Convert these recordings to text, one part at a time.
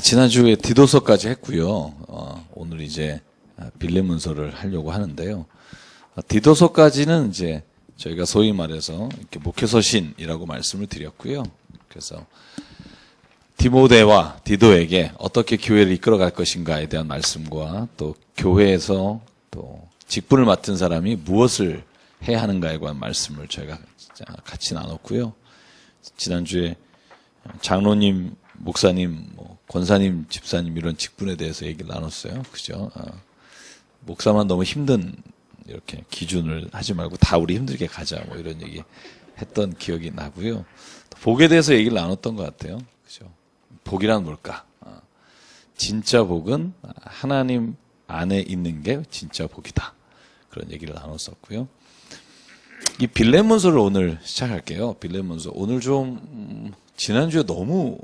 지난주에 디도서까지 했고요. 오늘 이제 빌레몬서를 하려고 하는데요. 디도서까지는 이제 저희가 소위 말해서 이렇게 목회서신이라고 말씀을 드렸고요. 그래서 디모데와 디도에게 어떻게 교회를 이끌어갈 것인가에 대한 말씀과 또 교회에서 또 직분을 맡은 사람이 무엇을 해야 하는가에 관한 말씀을 저희가 같이 나눴고요. 지난주에 장로님, 목사님, 권사님, 집사님 이런 직분에 대해서 얘기를 나눴어요. 그죠? 목사만 너무 힘든 이렇게 기준을 하지 말고 다 우리 힘들게 가자 뭐 이런 얘기 했던 기억이 나고요. 복에 대해서 얘기를 나눴던 것 같아요. 그죠? 복이란 뭘까? 진짜 복은 하나님 안에 있는 게 진짜 복이다. 그런 얘기를 나눴었고요. 이 빌레몬서를 오늘 시작할게요. 빌레몬서. 오늘 좀 지난주에 너무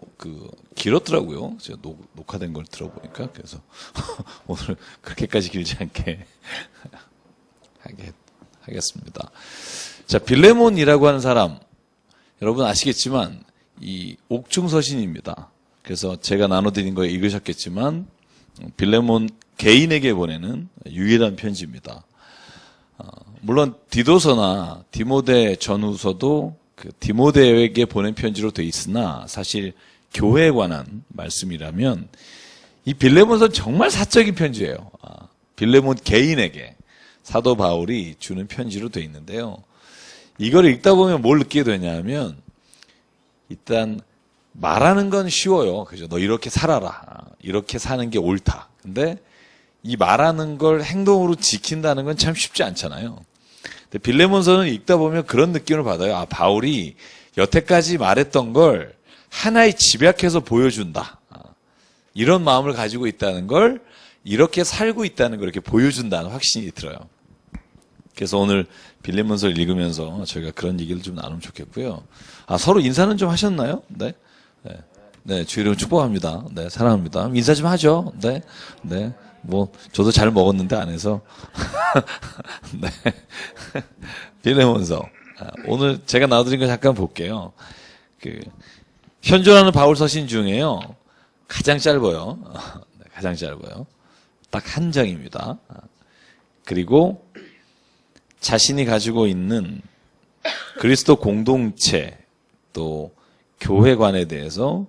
길었더라고요. 제가 녹화된 걸 들어보니까. 그래서 오늘 그렇게까지 길지 않게 하겠습니다. 자, 빌레몬이라고 하는 사람, 여러분 아시겠지만 이 옥중서신입니다. 그래서 제가 나눠드린 거 읽으셨겠지만 빌레몬 개인에게 보내는 유일한 편지입니다. 물론 디도서나 디모데 전후서도 디모데에게 보낸 편지로 돼 있으나 사실 교회에 관한 말씀이라면 이 빌레몬서는 정말 사적인 편지예요. 빌레몬 개인에게 사도 바울이 주는 편지로 돼 있는데요. 이걸 읽다 보면 뭘 느끼게 되냐면 일단 말하는 건 쉬워요. 그죠? 너 이렇게 살아라. 이렇게 사는 게 옳다. 근데 이 말하는 걸 행동으로 지킨다는 건 참 쉽지 않잖아요. 근데 빌레몬서는 읽다 보면 그런 느낌을 받아요. 바울이 여태까지 말했던 걸 하나의 집약해서 보여준다. 이런 마음을 가지고 있다는 걸 이렇게 살고 있다는 걸 이렇게 보여준다는 확신이 들어요. 그래서 오늘 빌레몬서를 읽으면서 저희가 그런 얘기를 좀 나누면 좋겠고요. 서로 인사는 좀 하셨나요? 네. 네, 주의 이름 축복합니다. 네, 사랑합니다. 인사 좀 하죠. 네. 네. 저도 잘 먹었는데 안 해서. 네. 빌레몬서. 오늘 제가 나눠드린 거 잠깐 볼게요. 현존하는 바울 서신 중에요. 가장 짧아요. 가장 짧아요. 딱 한 장입니다. 그리고 자신이 가지고 있는 그리스도 공동체 또 교회관에 대해서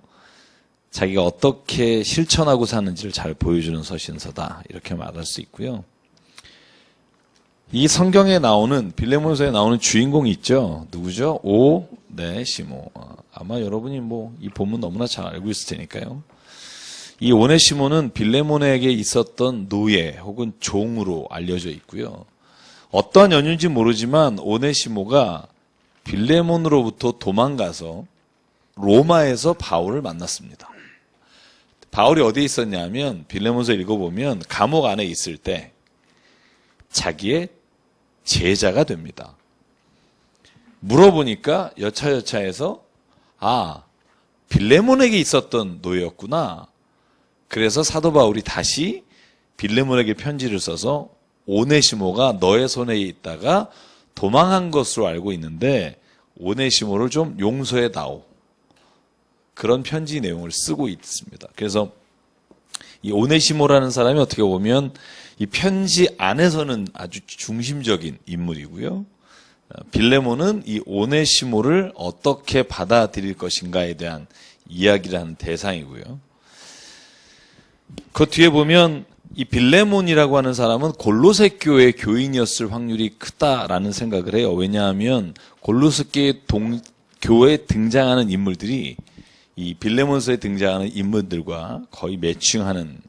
자기가 어떻게 실천하고 사는지를 잘 보여주는 서신서다. 이렇게 말할 수 있고요. 이 성경에 나오는 빌레몬서에 나오는 주인공이 있죠. 누구죠? 오네시모. 아마 여러분이 이 본문 너무나 잘 알고 있을 테니까요. 이 오네시모는 빌레몬에게 있었던 노예 혹은 종으로 알려져 있고요. 어떠한 연유인지 모르지만 오네시모가 빌레몬으로부터 도망가서 로마에서 바울을 만났습니다. 바울이 어디에 있었냐면 빌레몬서 읽어보면 감옥 안에 있을 때 자기의 제자가 됩니다. 물어보니까 여차여차해서 빌레몬에게 있었던 노예였구나. 그래서 사도 바울이 다시 빌레몬에게 편지를 써서 오네시모가 너의 손에 있다가 도망한 것으로 알고 있는데 오네시모를 좀 용서해 다오. 그런 편지 내용을 쓰고 있습니다. 그래서 이 오네시모라는 사람이 어떻게 보면 이 편지 안에서는 아주 중심적인 인물이고요. 빌레몬은 이 오네시모를 어떻게 받아들일 것인가에 대한 이야기를 하는 대상이고요. 그 뒤에 보면 이 빌레몬이라고 하는 사람은 골로새 교회 교인이었을 확률이 크다라는 생각을 해요. 왜냐하면 골로새 교회에 등장하는 인물들이 이 빌레몬서에 등장하는 인물들과 거의 매칭하는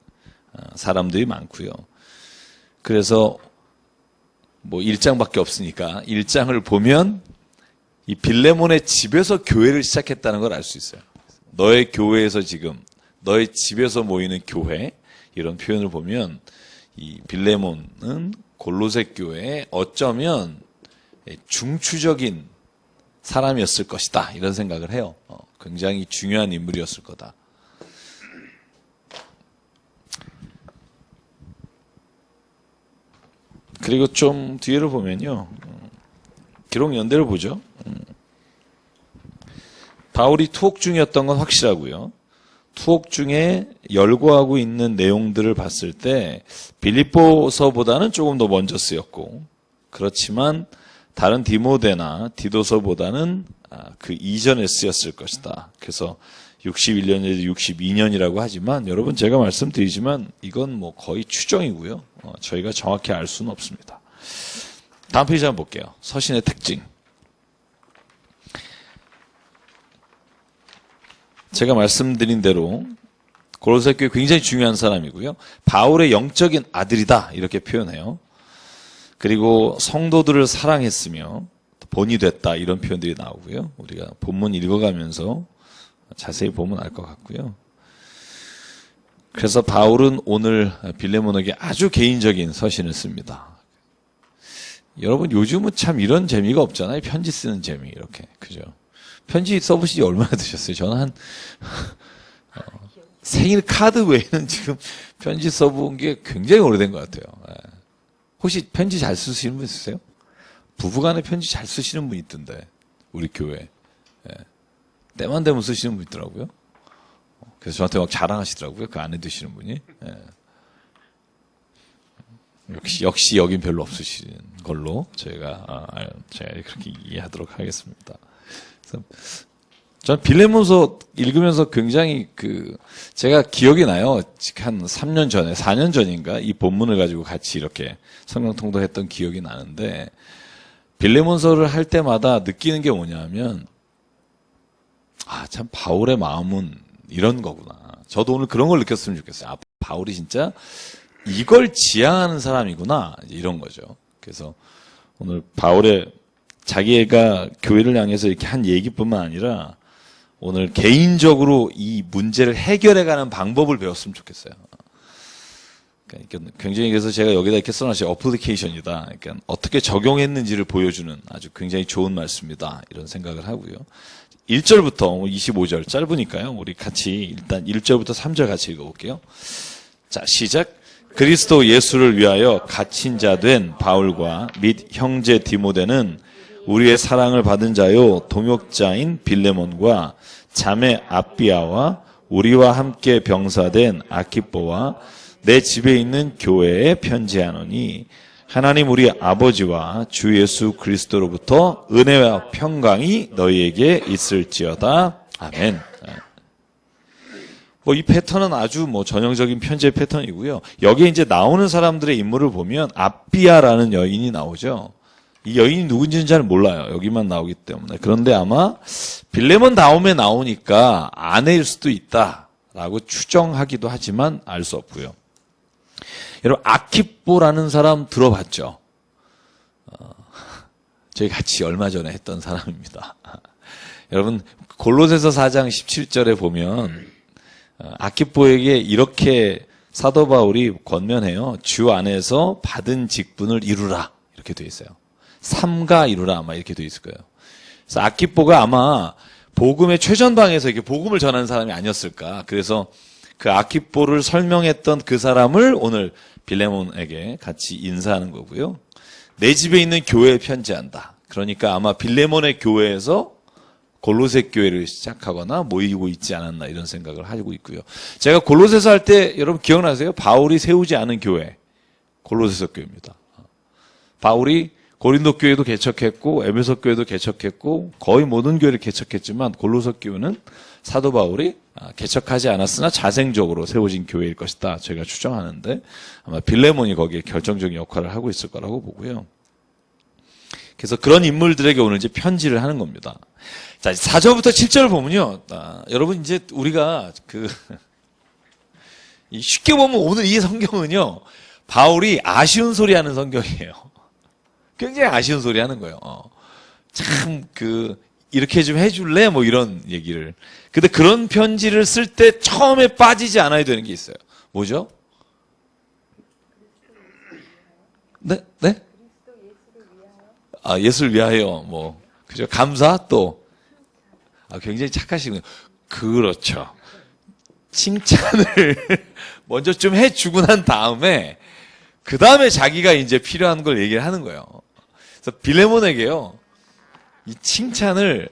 사람들이 많고요. 그래서 1장밖에 없으니까 1장을 보면 이 빌레몬의 집에서 교회를 시작했다는 걸 알 수 있어요. 너의 교회에서 지금 너의 집에서 모이는 교회 이런 표현을 보면 이 빌레몬은 골로새 교회에 어쩌면 중추적인 사람이었을 것이다 이런 생각을 해요. 굉장히 중요한 인물이었을 거다. 그리고 좀 뒤를 보면요. 기록 연대를 보죠. 바울이 투옥 중이었던 건 확실하고요. 투옥 중에 열거하고 있는 내용들을 봤을 때 빌립보서보다는 조금 더 먼저 쓰였고, 그렇지만 다른 디모데나 디도서보다는 그 이전에 쓰였을 것이다. 그래서 61년에도 62년이라고 하지만, 여러분 제가 말씀드리지만 이건 뭐 거의 추정이고요. 저희가 정확히 알 수는 없습니다. 다음 페이지 한번 볼게요. 서신의 특징. 제가 말씀드린 대로 고로새 교회 굉장히 중요한 사람이고요. 바울의 영적인 아들이다 이렇게 표현해요. 그리고 성도들을 사랑했으며 본이 됐다 이런 표현들이 나오고요. 우리가 본문 읽어가면서 자세히 보면 알 것 같고요. 그래서 바울은 오늘 빌레몬에게 아주 개인적인 서신을 씁니다. 여러분 요즘은 참 이런 재미가 없잖아요. 편지 쓰는 재미 이렇게. 그죠? 편지 써보신 지 얼마나 되셨어요? 저는 한 생일 카드 외에는 지금 편지 써본 게 굉장히 오래된 것 같아요. 혹시 편지 잘 쓰시는 분 있으세요? 부부간에 편지 잘 쓰시는 분 있던데 우리 교회. 때만 되면 쓰시는 분 있더라고요. 그래서 저한테 막 자랑하시더라고요. 그 아내 되시는 분이. 역시 여긴 별로 없으신 걸로 제가 그렇게 이해하도록 하겠습니다. 전 빌레몬서 읽으면서 굉장히 제가 기억이 나요. 한 3년 전에, 4년 전인가 이 본문을 가지고 같이 이렇게 성경 통독했던 기억이 나는데, 빌레몬서를 할 때마다 느끼는 게 뭐냐면, 참 바울의 마음은 이런 거구나. 저도 오늘 그런 걸 느꼈으면 좋겠어요. 바울이 진짜 이걸 지향하는 사람이구나. 이런 거죠. 그래서 오늘 바울의 자기가 교회를 향해서 이렇게 한 얘기뿐만 아니라 오늘 개인적으로 이 문제를 해결해가는 방법을 배웠으면 좋겠어요. 그러니까 굉장히 그래서 제가 여기다 이렇게 써놨어요. 어플리케이션이다. 그러니까 어떻게 적용했는지를 보여주는 아주 굉장히 좋은 말씀이다. 이런 생각을 하고요. 1절부터 25절 짧으니까요. 우리 같이 일단 1절부터 3절 같이 읽어볼게요. 자, 시작. 그리스도 예수를 위하여 갇힌 자 된 바울과 및 형제 디모데는 우리의 사랑을 받은 자요 동역자인 빌레몬과 자매 아비아와 우리와 함께 병사된 아키뽀와 내 집에 있는 교회에 편지하노니 하나님 우리 아버지와 주 예수 그리스도로부터 은혜와 평강이 너희에게 있을지어다. 아멘. 이 패턴은 아주 전형적인 편지의 패턴이고요. 여기에 이제 나오는 사람들의 인물을 보면 아비아라는 여인이 나오죠. 이 여인이 누군지는 잘 몰라요. 여기만 나오기 때문에. 그런데 아마 빌레몬 다음에 나오니까 아내일 수도 있다라고 추정하기도 하지만 알 수 없고요. 여러분 아키뽀라는 사람 들어봤죠? 저희 같이 얼마 전에 했던 사람입니다. 여러분 골로새서 4장 17절에 보면 아키뽀에게 이렇게 사도 바울이 권면해요. 주 안에서 받은 직분을 이루라 이렇게 돼 있어요. 삼가 이루라 아마 이렇게 돼 있을 거예요. 그래서 아키뽀가 아마 복음의 최전방에서 이렇게 복음을 전하는 사람이 아니었을까. 그래서 그 아키뽀를 설명했던 그 사람을 오늘 빌레몬에게 같이 인사하는 거고요. 내 집에 있는 교회에 편지한다. 그러니까 아마 빌레몬의 교회에서 골로새 교회를 시작하거나 모이고 있지 않았나 이런 생각을 하고 있고요. 제가 골로새서 할 때 여러분 기억나세요? 바울이 세우지 않은 교회 골로새서 교회입니다. 바울이 고린도 교회도 개척했고 에베소 교회도 개척했고 거의 모든 교회를 개척했지만 골로새 교회는 사도 바울이 개척하지 않았으나 자생적으로 세워진 교회일 것이다. 제가 추정하는데 아마 빌레몬이 거기에 결정적인 역할을 하고 있을 거라고 보고요. 그래서 그런 인물들에게 오늘 이제 편지를 하는 겁니다. 자, 4절부터 7절을 보면요. 여러분 이제 우리가 쉽게 보면 오늘 이 성경은요. 바울이 아쉬운 소리 하는 성경이에요. 굉장히 아쉬운 소리 하는 거예요. 참 이렇게 좀 해줄래? 이런 얘기를. 근데 그런 편지를 쓸 때 처음에 빠지지 않아야 되는 게 있어요. 뭐죠? 네? 예수를 위하여, 그죠? 감사, 또. 굉장히 착하시군요. 그렇죠. 칭찬을 먼저 좀 해주고 난 다음에, 그 다음에 자기가 이제 필요한 걸 얘기를 하는 거예요. 그래서 빌레몬에게요, 이 칭찬을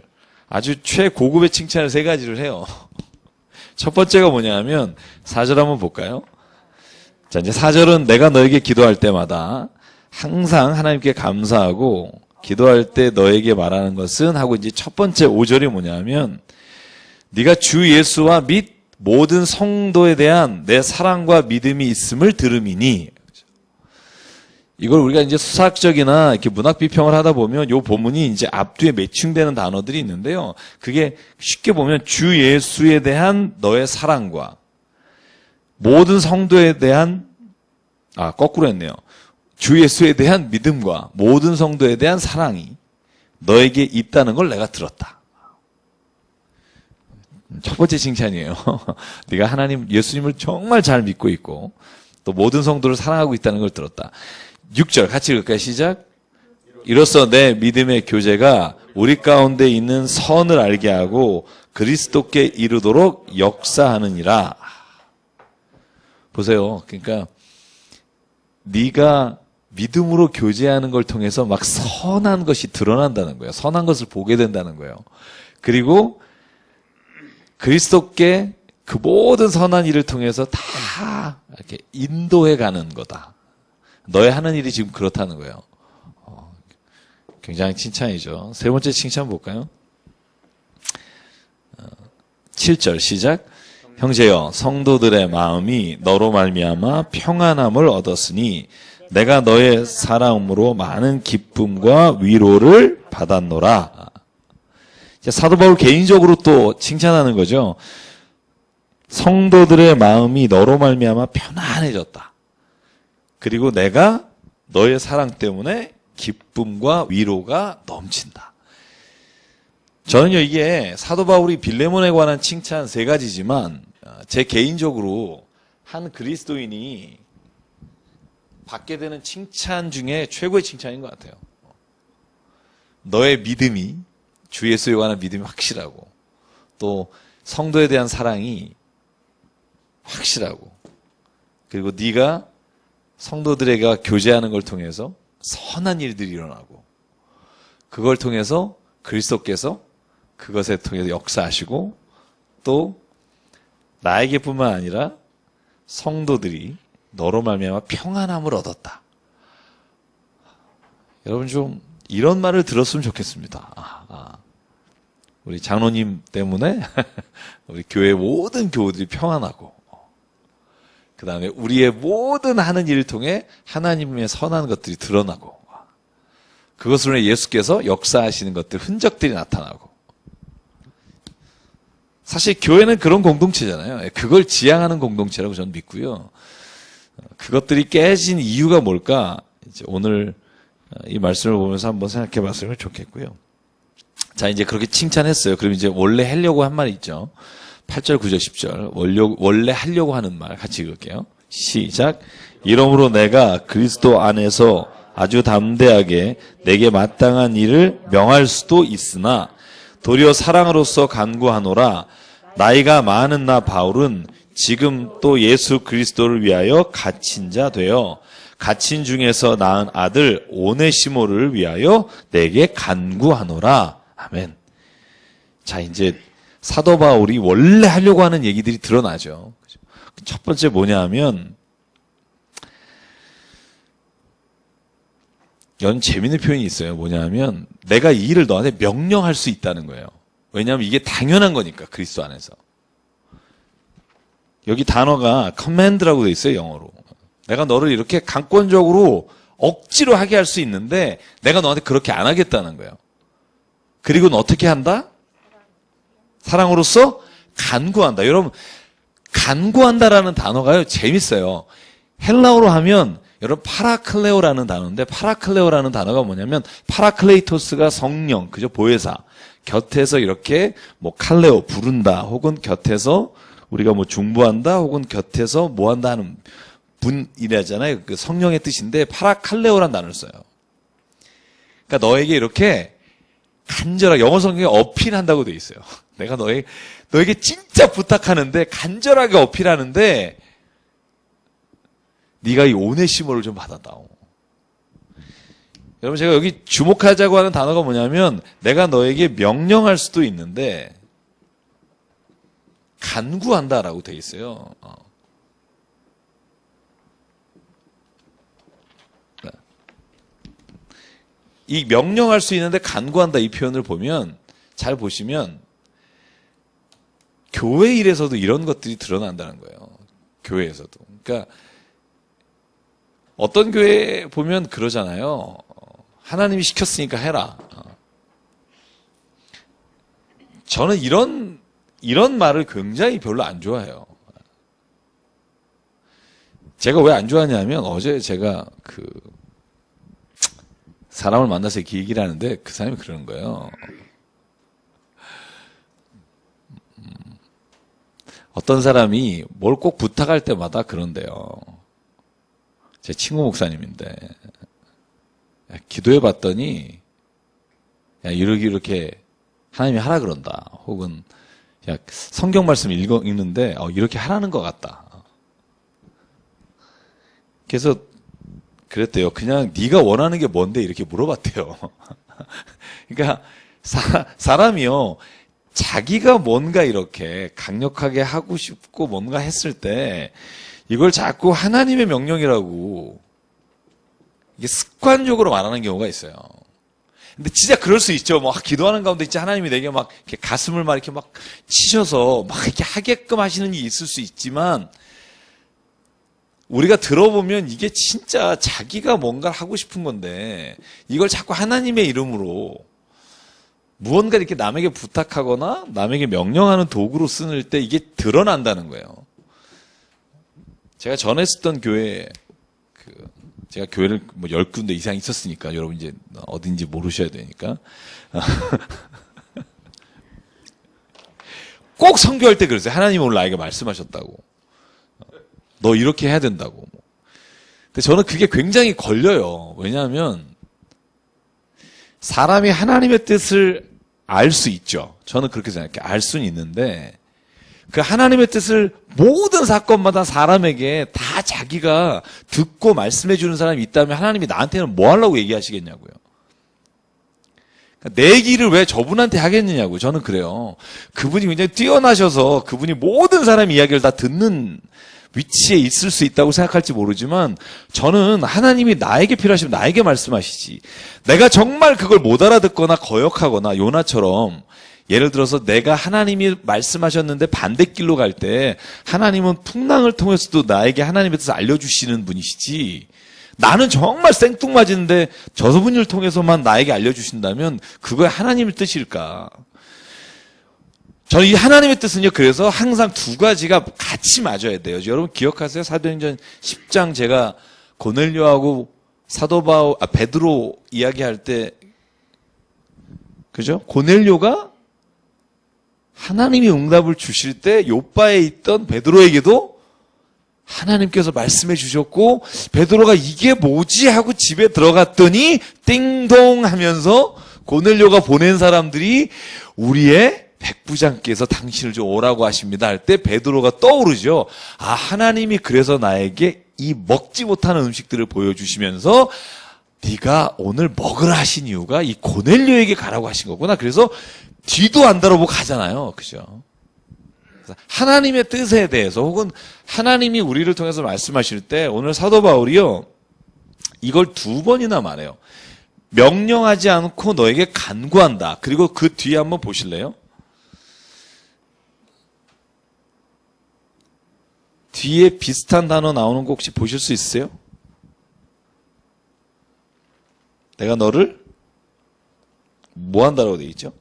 아주 최고급의 칭찬을 3가지를 해요. 첫 번째가 뭐냐면 4절 한번 볼까요? 자, 이제 4절은 내가 너에게 기도할 때마다 항상 하나님께 감사하고 기도할 때 너에게 말하는 것은 하고 이제 첫 번째 5절이 뭐냐면 네가 주 예수와 및 모든 성도에 대한 내 사랑과 믿음이 있음을 들음이니. 이걸 우리가 이제 수사학적이나 이렇게 문학 비평을 하다 보면 요 본문이 이제 앞뒤에 매칭되는 단어들이 있는데요. 그게 쉽게 보면 주 예수에 대한 너의 사랑과 모든 성도에 대한 거꾸로 했네요. 주 예수에 대한 믿음과 모든 성도에 대한 사랑이 너에게 있다는 걸 내가 들었다. 첫 번째 칭찬이에요. 네가 하나님, 예수님을 정말 잘 믿고 있고 또 모든 성도를 사랑하고 있다는 걸 들었다. 6절 같이 읽을까요? 시작. 이로써 내 믿음의 교제가 우리 가운데 있는 선을 알게 하고 그리스도께 이르도록 역사하느니라. 보세요. 그러니까 네가 믿음으로 교제하는 걸 통해서 막 선한 것이 드러난다는 거예요. 선한 것을 보게 된다는 거예요. 그리고 그리스도께 그 모든 선한 일을 통해서 다 이렇게 인도해 가는 거다. 너의 하는 일이 지금 그렇다는 거예요. 굉장히 칭찬이죠. 세 번째 칭찬 볼까요? 7절 시작. 형제여 성도들의 마음이 너로 말미암아 평안함을 얻었으니 내가 너의 사랑으로 많은 기쁨과 위로를 받았노라. 사도 바울 개인적으로 또 칭찬하는 거죠. 성도들의 마음이 너로 말미암아 편안해졌다. 그리고 내가 너의 사랑 때문에 기쁨과 위로가 넘친다. 저는요, 이게 사도 바울이 빌레몬에 관한 칭찬 3가지지만 제 개인적으로 한 그리스도인이 받게 되는 칭찬 중에 최고의 칭찬인 것 같아요. 너의 믿음이, 주 예수에 관한 믿음이 확실하고 또 성도에 대한 사랑이 확실하고 그리고 네가 성도들에게 교제하는 걸 통해서 선한 일들이 일어나고 그걸 통해서 그리스도께서 그것에 통해서 역사하시고 또 나에게뿐만 아니라 성도들이 너로 말미암아 평안함을 얻었다. 여러분 좀 이런 말을 들었으면 좋겠습니다. 우리 장로님 때문에 우리 교회 모든 교우들이 평안하고 그 다음에 우리의 모든 하는 일을 통해 하나님의 선한 것들이 드러나고 그것으로 인해 예수께서 역사하시는 것들, 흔적들이 나타나고 사실 교회는 그런 공동체잖아요. 그걸 지향하는 공동체라고 저는 믿고요. 그것들이 깨진 이유가 뭘까? 이제 오늘 이 말씀을 보면서 한번 생각해 봤으면 좋겠고요. 자, 이제 그렇게 칭찬했어요. 그럼 이제 원래 하려고 한 말이 있죠. 8절, 9절, 10절. 원래 하려고 하는 말 같이 읽을게요. 시작. 이러므로 내가 그리스도 안에서 아주 담대하게 내게 마땅한 일을 명할 수도 있으나 도리어 사랑으로서 간구하노라. 나이가 많은 나 바울은 지금 또 예수 그리스도를 위하여 갇힌 자 되어 갇힌 중에서 낳은 아들 오네시모를 위하여 내게 간구하노라. 아멘. 자, 이제 사도 바울이 원래 하려고 하는 얘기들이 드러나죠. 첫 번째 뭐냐 하면 재미있는 표현이 있어요. 뭐냐 하면 내가 이 일을 너한테 명령할 수 있다는 거예요. 왜냐하면 이게 당연한 거니까 그리스도 안에서. 여기 단어가 command라고 돼 있어요. 영어로. 내가 너를 이렇게 강권적으로 억지로 하게 할 수 있는데 내가 너한테 그렇게 안 하겠다는 거예요. 그리고 어떻게 한다? 사랑으로서 간구한다. 여러분 간구한다라는 단어가요. 재밌어요. 헬라어로 하면 여러분 파라클레오라는 단어인데 파라클레오라는 단어가 뭐냐면 파라클레이토스가 성령, 그죠? 보혜사. 곁에서 이렇게 뭐 칼레오 부른다 혹은 곁에서 우리가 뭐 중보한다 혹은 곁에서 뭐 한다 하는 분이라잖아요. 그 성령의 뜻인데 파라칼레오라는 단어를 써요. 그러니까 너에게 이렇게 간절하게 영어 성경에 어필한다고 돼 있어요. 내가 너에게 진짜 부탁하는데 간절하게 어필하는데 네가 이 오네시모를 좀 받아다오. 여러분 제가 여기 주목하자고 하는 단어가 뭐냐면 내가 너에게 명령할 수도 있는데 간구한다라고 돼 있어요. 이 명령할 수 있는데 간구한다 이 표현을 보면 잘 보시면 교회 일에서도 이런 것들이 드러난다는 거예요. 교회에서도. 그러니까 어떤 교회 보면 그러잖아요. 하나님이 시켰으니까 해라. 저는 이런 말을 굉장히 별로 안 좋아해요. 제가 왜 안 좋아하냐면 어제 제가 사람을 만나서 이렇게 얘기를 하는데 그 사람이 그러는 거예요. 어떤 사람이 뭘 꼭 부탁할 때마다 그런데요. 제 친구 목사님인데 기도해 봤더니 야, 이렇게 하나님이 하라 그런다. 혹은 야, 성경 말씀 읽는데 이렇게 하라는 것 같다. 그래서 그랬대요. 그냥 네가 원하는 게 뭔데 이렇게 물어봤대요. 그러니까 사람이요. 자기가 뭔가 이렇게 강력하게 하고 싶고 뭔가 했을 때 이걸 자꾸 하나님의 명령이라고 이게 습관적으로 말하는 경우가 있어요. 근데 진짜 그럴 수 있죠. 뭐 기도하는 가운데 진짜 하나님이 내게 막 이렇게 가슴을 막 이렇게 막 치셔서 막 이렇게 하게끔 하시는 일이 있을 수 있지만 우리가 들어보면 이게 진짜 자기가 뭔가를 하고 싶은 건데 이걸 자꾸 하나님의 이름으로 무언가 이렇게 남에게 부탁하거나 남에게 명령하는 도구로 쓰는 때 이게 드러난다는 거예요. 제가 전에 쓰던 교회, 제가 교회를 뭐 10군데 이상 있었으니까 여러분 이제 어딘지 모르셔야 되니까. 꼭 선교할 때 그랬어요. 하나님 오늘 나에게 말씀하셨다고. 너 이렇게 해야 된다고. 근데 저는 그게 굉장히 걸려요. 왜냐하면 사람이 하나님의 뜻을 알 수 있죠. 저는 그렇게 생각해요. 알 수는 있는데 그 하나님의 뜻을 모든 사건마다 사람에게 다 자기가 듣고 말씀해 주는 사람이 있다면 하나님이 나한테는 뭐 하려고 얘기하시겠냐고요. 내 길을 왜 저분한테 하겠느냐고요. 저는 그래요. 그분이 굉장히 뛰어나셔서 그분이 모든 사람의 이야기를 다 듣는 위치에 있을 수 있다고 생각할지 모르지만 저는 하나님이 나에게 필요하시면 나에게 말씀하시지. 내가 정말 그걸 못 알아듣거나 거역하거나 요나처럼 예를 들어서 내가 하나님이 말씀하셨는데 반대길로 갈 때 하나님은 풍랑을 통해서도 나에게 하나님의 뜻을 알려주시는 분이시지 나는 정말 생뚱맞은데 저분을 통해서만 나에게 알려주신다면 그거야 하나님의 뜻일까? 저는 이 하나님의 뜻은요, 그래서 항상 두 가지가 같이 맞아야 돼요. 여러분 기억하세요? 사도행전 10장 제가 고넬료하고 베드로 이야기할 때, 그죠? 고넬료가 하나님이 응답을 주실 때 요바에 있던 베드로에게도 하나님께서 말씀해 주셨고, 베드로가 이게 뭐지? 하고 집에 들어갔더니, 띵동 하면서 고넬료가 보낸 사람들이 우리의 백부장께서 당신을 좀 오라고 하십니다 할 때 베드로가 떠오르죠. 아, 하나님이 그래서 나에게 이 먹지 못하는 음식들을 보여주시면서 네가 오늘 먹으라 하신 이유가 이 고넬료에게 가라고 하신 거구나. 그래서 뒤도 안 돌아보고 가잖아요. 그죠? 하나님의 뜻에 대해서 혹은 하나님이 우리를 통해서 말씀하실 때 오늘 사도 바울이요. 이걸 2번이나 말해요. 명령하지 않고 너에게 간구한다. 그리고 그 뒤에 한번 보실래요? 뒤에 비슷한 단어 나오는 거 혹시 보실 수 있으세요? 내가 너를 뭐 한다라고 되어 있죠?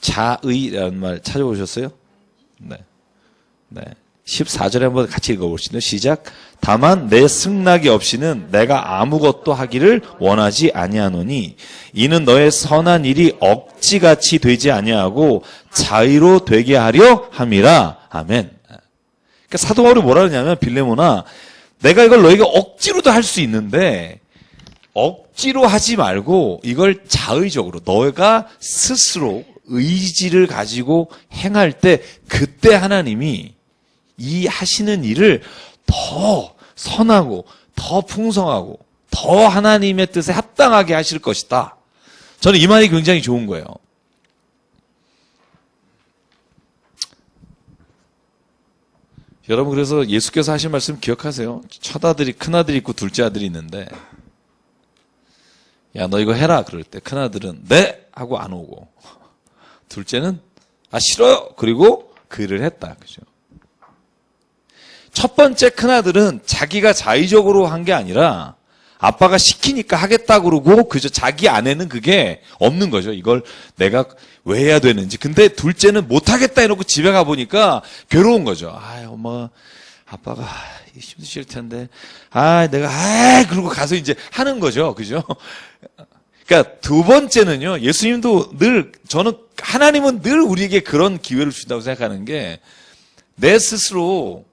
자의라는 말 찾아보셨어요? 네. 14절에 한번 같이 읽어보시죠. 시작. 다만 내 승낙이 없이는 내가 아무것도 하기를 원하지 아니하노니 이는 너의 선한 일이 억지같이 되지 아니하고 자의로 되게 하려 함이라. 아멘. 그러니까 사도 바울이 뭐라 그러냐면 빌레몬아 내가 이걸 너에게 억지로도 할 수 있는데 억지로 하지 말고 이걸 자의적으로 너가 스스로 의지를 가지고 행할 때 그때 하나님이 이 하시는 일을 더 선하고 더 풍성하고 더 하나님의 뜻에 합당하게 하실 것이다. 저는 이 말이 굉장히 좋은 거예요. 여러분, 그래서 예수께서 하신 말씀 기억하세요. 첫아들이, 큰아들이 있고 둘째 아들이 있는데, 야, 너 이거 해라. 그럴 때 큰아들은 네! 하고 안 오고, 둘째는 아, 싫어요. 그리고 그 일을 했다. 그죠? 첫 번째 큰아들은 자기가 자의적으로 한 게 아니라 아빠가 시키니까 하겠다 그러고 그저 자기 안에는 그게 없는 거죠. 이걸 내가 왜 해야 되는지. 근데 둘째는 못하겠다 해놓고 집에 가보니까 괴로운 거죠. 아, 엄마가, 아빠가 힘드실 텐데, 그러고 가서 이제 하는 거죠. 그죠? 그러니까 두 번째는요, 예수님도 하나님은 늘 우리에게 그런 기회를 주신다고 생각하는 게, 내 스스로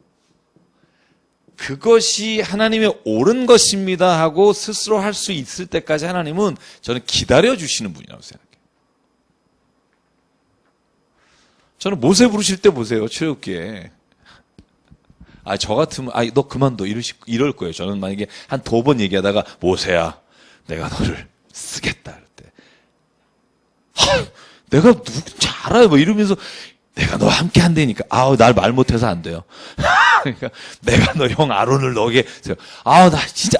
그것이 하나님의 옳은 것입니다 하고 스스로 할 수 있을 때까지 하나님은 저는 기다려주시는 분이라고 생각해요. 저는 모세 부르실 때 보세요, 출애굽기에. 저 같으면, 너 그만둬. 이럴 거예요. 저는 만약에 한 2번 얘기하다가, 모세야, 내가 너를 쓰겠다. 그럴 때. 내가 누군지 알아요. 뭐 이러면서, 내가 너와 함께 한다니까. 날 말 못해서 안 돼요. 그러니까, 내가 너 형 아론을 너에게, 나 진짜,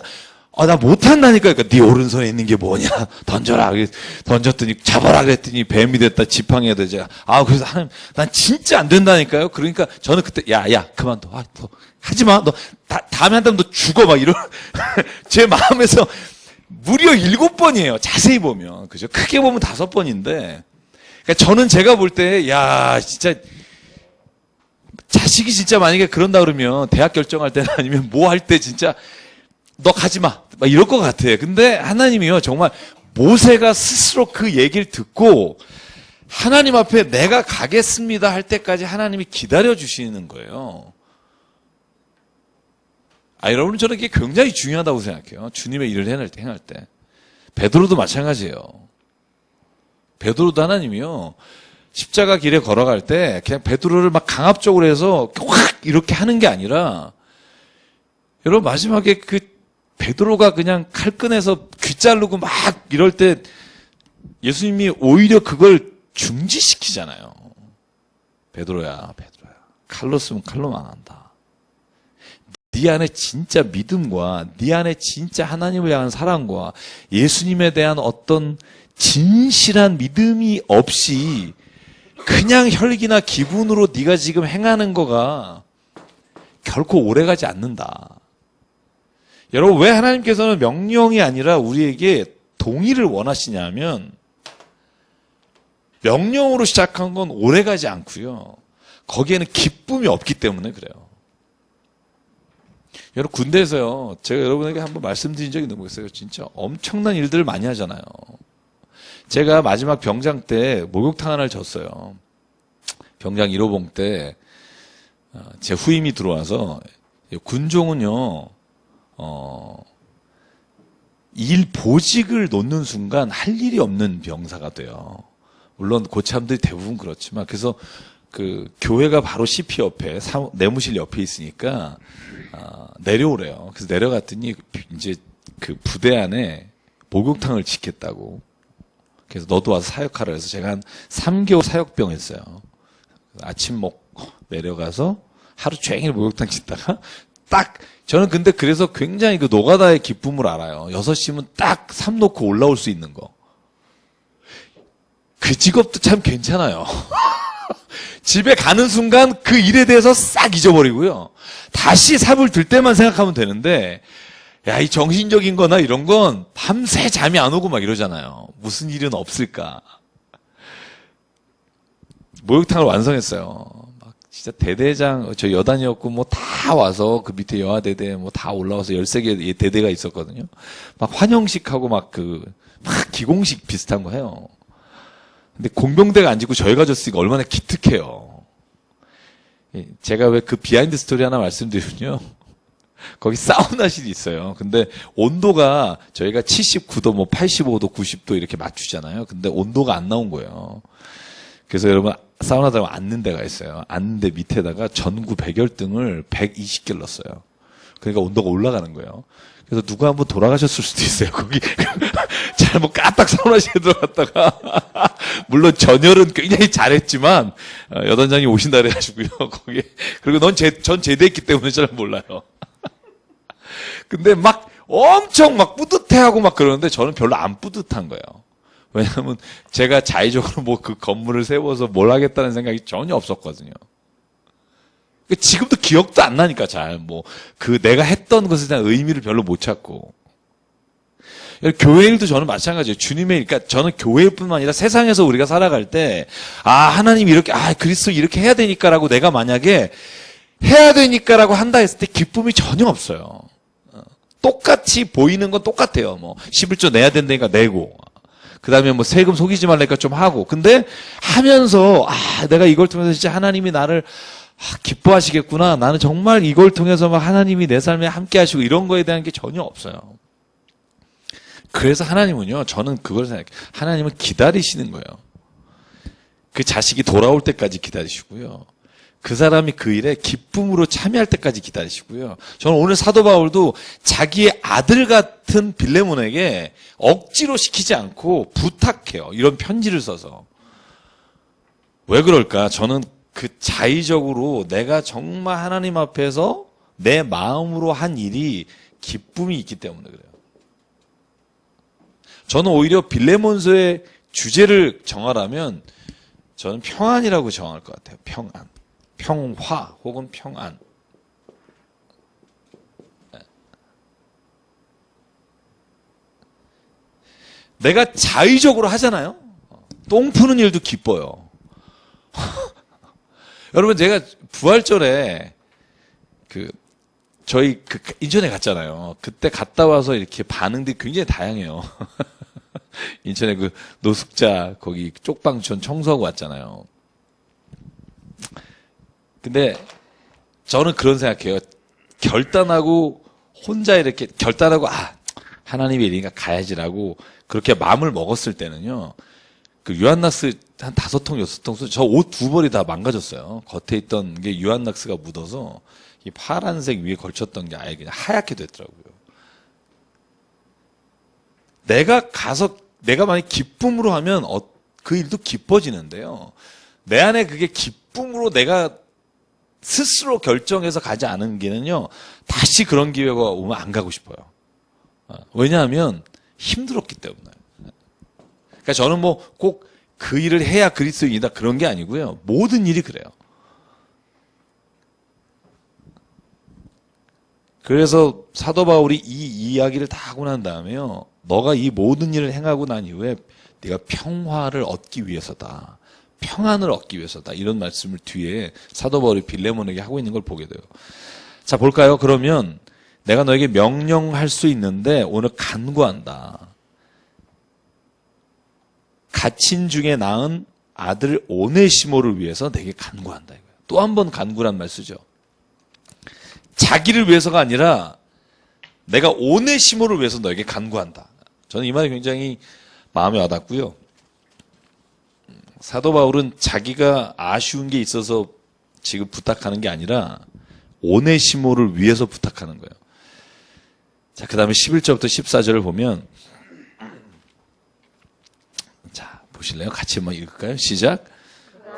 나 못한다니까. 그러니까, 네 오른손에 있는 게 뭐냐. 던져라. 던졌더니, 잡아라. 그랬더니, 뱀이 됐다. 지팡이가 되지. 그래서 하나님, 난 진짜 안 된다니까요. 그러니까, 저는 그때, 그만둬. 너, 하지 마. 너, 다음에 한다면 너 죽어. 막 이런, 제 마음에서, 무려 7번이에요. 자세히 보면. 그죠? 크게 보면 5번인데. 그러니까 저는 제가 볼 때, 진짜, 자식이 진짜 만약에 그런다 그러면, 대학 결정할 때나 아니면 뭐 할 때 진짜, 너 가지 마. 막 이럴 것 같아. 근데 하나님이요, 정말, 모세가 스스로 그 얘기를 듣고, 하나님 앞에 내가 가겠습니다 할 때까지 하나님이 기다려주시는 거예요. 여러분, 저는 이게 굉장히 중요하다고 생각해요. 주님의 일을 행할 때. 베드로도 마찬가지예요. 베드로도 하나님이요, 십자가 길에 걸어갈 때 그냥 베드로를 막 강압적으로 해서 확 이렇게 하는 게 아니라, 여러분, 마지막에 그 베드로가 그냥 칼 꺼내서 귀 자르고 막 이럴 때 예수님이 오히려 그걸 중지시키잖아요. 베드로야, 칼로 쓰면 칼로만 한다. 네 안에 진짜 믿음과 네 안에 진짜 하나님을 향한 사랑과 예수님에 대한 어떤 진실한 믿음이 없이 그냥 혈기나 기분으로 네가 지금 행하는 거가 결코 오래가지 않는다. 여러분, 왜 하나님께서는 명령이 아니라 우리에게 동의를 원하시냐면, 명령으로 시작한 건 오래가지 않고요, 거기에는 기쁨이 없기 때문에 그래요. 여러분, 군대에서요, 제가 여러분에게 한번 말씀드린 적이 있는 거겠어요. 진짜 엄청난 일들을 많이 하잖아요. 제가 마지막 병장 때 목욕탕 하나를 졌어요. 병장 1호봉 때 제 후임이 들어와서, 군종은요, 일 보직을 놓는 순간 할 일이 없는 병사가 돼요. 물론 고참들이 대부분 그렇지만, 그래서 그 교회가 바로 CP 옆에, 내무실 옆에 있으니까 내려오래요. 그래서 내려갔더니 이제 그 부대 안에 목욕탕을 짓겠다고. 그래서 너도 와서 사역하라 해서 제가 한 3개월 사역병 했어요. 아침 먹고 내려가서 하루 종일 목욕탕 짓다가 저는 근데 그래서 굉장히 그 노가다의 기쁨을 알아요. 6시면 딱 삶 놓고 올라올 수 있는 거. 그 직업도 참 괜찮아요. 집에 가는 순간 그 일에 대해서 싹 잊어버리고요, 다시 삽을 들 때만 생각하면 되는데, 이 정신적인 거나 이런 건 밤새 잠이 안 오고 막 이러잖아요. 무슨 일은 없을까. 목욕탕을 완성했어요. 막 진짜 대대장, 저 여단이었고 뭐 다 와서 그 밑에 여하대대 뭐 다 올라와서 13개 대대가 있었거든요. 막 환영식하고 막 기공식 비슷한 거 해요. 근데 공병대가 안 짓고 저희가 졌으니까 얼마나 기특해요. 제가 왜 그 비하인드 스토리 하나 말씀드리면요, 거기 사우나실이 있어요. 근데 온도가 저희가 79도, 뭐 85도, 90도 이렇게 맞추잖아요. 근데 온도가 안 나온 거예요. 그래서 여러분, 사우나 들어가면 앉는 데가 있어요. 앉는 데 밑에다가 전구 백열등을 120개를 넣었어요. 그러니까 온도가 올라가는 거예요. 그래서 누가 한번 돌아가셨을 수도 있어요. 거기 잘못 까딱 사우나실에 들어갔다가 물론 전열은 굉장히 잘했지만 여단장이 오신다 그래가지고요. 거기 그리고 전 제대했기 때문에 잘 몰라요. 근데 막 엄청 막 뿌듯해하고 막 그러는데 저는 별로 안 뿌듯한 거예요. 왜냐하면 제가 자의적으로 뭐 그 건물을 세워서 뭘 하겠다는 생각이 전혀 없었거든요. 지금도 기억도 안 나니까 잘 뭐 그 내가 했던 것에 대한 의미를 별로 못 찾고. 교회 일도 저는 마찬가지예요. 주님의 일, 그러니까 저는 교회뿐만 아니라 세상에서 우리가 살아갈 때, 하나님이 이렇게, 그리스도 이렇게 해야 되니까라고 내가 만약에 해야 되니까라고 한다 했을 때 기쁨이 전혀 없어요. 똑같이 보이는 건 똑같아요. 뭐, 11조 내야 된다니까 내고. 그 다음에 뭐 세금 속이지 말라니까 좀 하고. 근데 하면서, 내가 이걸 통해서 진짜 하나님이 나를 기뻐하시겠구나. 나는 정말 이걸 통해서 막 하나님이 내 삶에 함께 하시고 이런 거에 대한 게 전혀 없어요. 그래서 하나님은요, 저는 그걸 생각해요. 하나님은 기다리시는 거예요. 그 자식이 돌아올 때까지 기다리시고요. 그 사람이 그 일에 기쁨으로 참여할 때까지 기다리시고요. 저는 오늘 사도 바울도 자기의 아들 같은 빌레몬에게 억지로 시키지 않고 부탁해요. 이런 편지를 써서. 왜 그럴까? 저는 그 자의적으로 내가 정말 하나님 앞에서 내 마음으로 한 일이 기쁨이 있기 때문에 그래요. 저는 오히려 빌레몬서의 주제를 정하라면 저는 평안이라고 정할 것 같아요. 평안. 평화 혹은 평안. 내가 자의적으로 하잖아요. 똥 푸는 일도 기뻐요. 여러분 제가 부활절에 저희 인천에 갔잖아요. 그때 갔다 와서 이렇게 반응들이 굉장히 다양해요. 인천에 그 노숙자 거기 쪽방촌 청소하고 왔잖아요. 근데 저는 그런 생각해요. 결단하고 혼자 이렇게 결단하고 하나님의 일이니까 가야지라고 그렇게 마음을 먹었을 때는요. 그 유한낙스 한 5통, 6통, 저 옷 2벌이 다 망가졌어요. 겉에 있던 게 유한낙스가 묻어서 이 파란색 위에 걸쳤던 게 아예 그냥 하얗게 됐더라고요. 내가 만약 기쁨으로 하면 그 일도 기뻐지는데요. 내 안에 그게 기쁨으로 내가 스스로 결정해서 가지 않은 길은요. 다시 그런 기회가 오면 안 가고 싶어요. 왜냐하면 힘들었기 때문에. 그러니까 저는 뭐 꼭 그 일을 해야 그리스도인이다 그런 게 아니고요. 모든 일이 그래요. 그래서 사도 바울이 이 이야기를 다 하고 난 다음에요. 너가 이 모든 일을 행하고 난 이후에 네가 평화를 얻기 위해서다. 평안을 얻기 위해서다. 이런 말씀을 뒤에 사도 바울이 빌레몬에게 하고 있는 걸 보게 돼요. 자, 볼까요? 그러면 내가 너에게 명령할 수 있는데 오늘 간구한다. 갇힌 중에 낳은 아들 오네시모를 위해서 내게 간구한다. 또 한 번 간구란 말 쓰죠. 자기를 위해서가 아니라 내가 오네시모를 위해서 너에게 간구한다. 저는 이 말이 굉장히 마음에 와닿고요. 사도 바울은 자기가 아쉬운 게 있어서 지금 부탁하는 게 아니라 오네시모를 위해서 부탁하는 거예요. 자, 그 다음에 11절부터 14절을 보면 자, 보실래요? 같이 한번 읽을까요? 시작.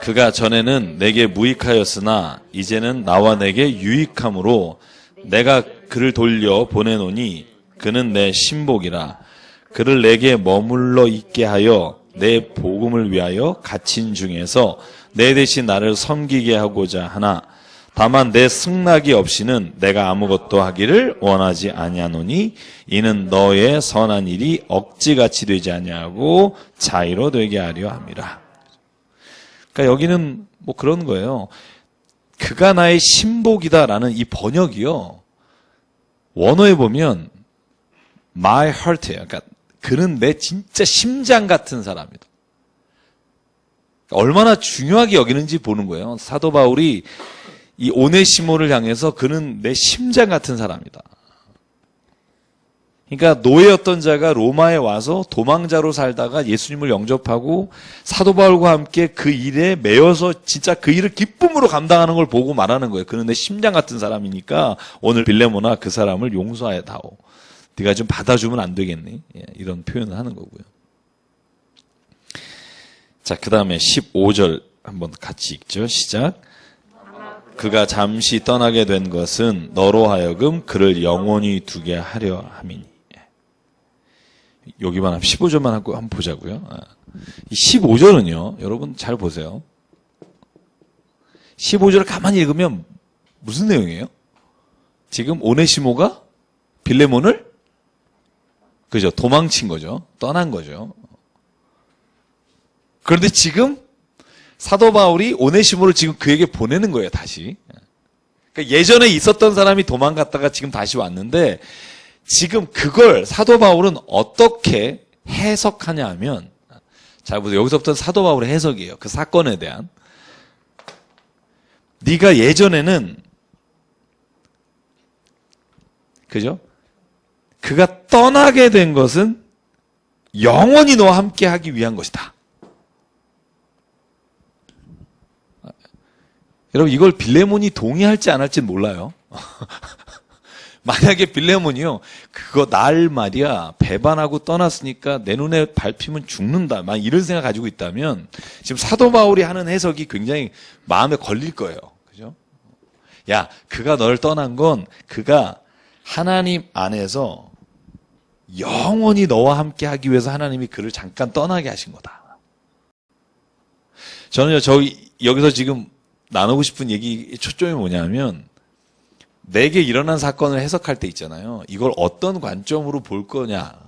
그가 전에는 내게 무익하였으나 이제는 나와 내게 유익함으로 내가 그를 돌려 보내노니 그는 내 신복이라. 그를 내게 머물러 있게 하여 내 복음을 위하여 갇힌 중에서 내 대신 나를 섬기게 하고자 하나 다만 내 승낙이 없이는 내가 아무것도 하기를 원하지 아니하노니 이는 너의 선한 일이 억지같이 되지 아니하고 자의로 되게 하려 함이라. 그러니까 여기는 뭐 그런 거예요. 그가 나의 신복이다라는 이 번역이요. 원어에 보면 my heart예요. 그러니까 그는 내 진짜 심장 같은 사람이다. 얼마나 중요하게 여기는지 보는 거예요. 사도 바울이 이 오네시모를 향해서 그는 내 심장 같은 사람이다. 그러니까 노예였던 자가 로마에 와서 도망자로 살다가 예수님을 영접하고 사도 바울과 함께 그 일에 매여서 진짜 그 일을 기쁨으로 감당하는 걸 보고 말하는 거예요. 그는 내 심장 같은 사람이니까 오늘 빌레몬아 그 사람을 용서하여 다오. 네가 좀 받아주면 안 되겠니? 예, 이런 표현을 하는 거고요. 자, 그 다음에 15절 한번 같이 읽죠. 시작. 그가 잠시 떠나게 된 것은 너로 하여금 그를 영원히 두게 하려 함이니. 여기만 한 15절만 하고 한번 보자고요. 이 15절은요, 여러분 잘 보세요. 15절을 가만히 읽으면 무슨 내용이에요? 지금 오네시모가 빌레몬을 그죠? 도망친 거죠. 떠난 거죠. 그런데 지금 사도 바울이 오네시모를 지금 그에게 보내는 거예요, 다시. 그러니까 예전에 있었던 사람이 도망갔다가 지금 다시 왔는데 지금 그걸 사도 바울은 어떻게 해석하냐 하면 잘 보세요. 여기서부터 사도 바울의 해석이에요. 그 사건에 대한. 네가 예전에는 그죠? 그가 떠나게 된 것은 영원히 너와 함께 하기 위한 것이다. 여러분 이걸 빌레몬이 동의할지 안 할지는 몰라요. 만약에 빌레몬이요, 그거 날 말이야 배반하고 떠났으니까 내 눈에 밟히면 죽는다, 막 이런 생각 가지고 있다면 지금 사도 바울이 하는 해석이 굉장히 마음에 걸릴 거예요. 그죠? 야, 그가 널 떠난 건 그가 하나님 안에서 영원히 너와 함께 하기 위해서 하나님이 그를 잠깐 떠나게 하신 거다. 저는요, 여기서 지금 나누고 싶은 얘기 초점이 뭐냐면 내게 일어난 사건을 해석할 때 있잖아요. 이걸 어떤 관점으로 볼 거냐.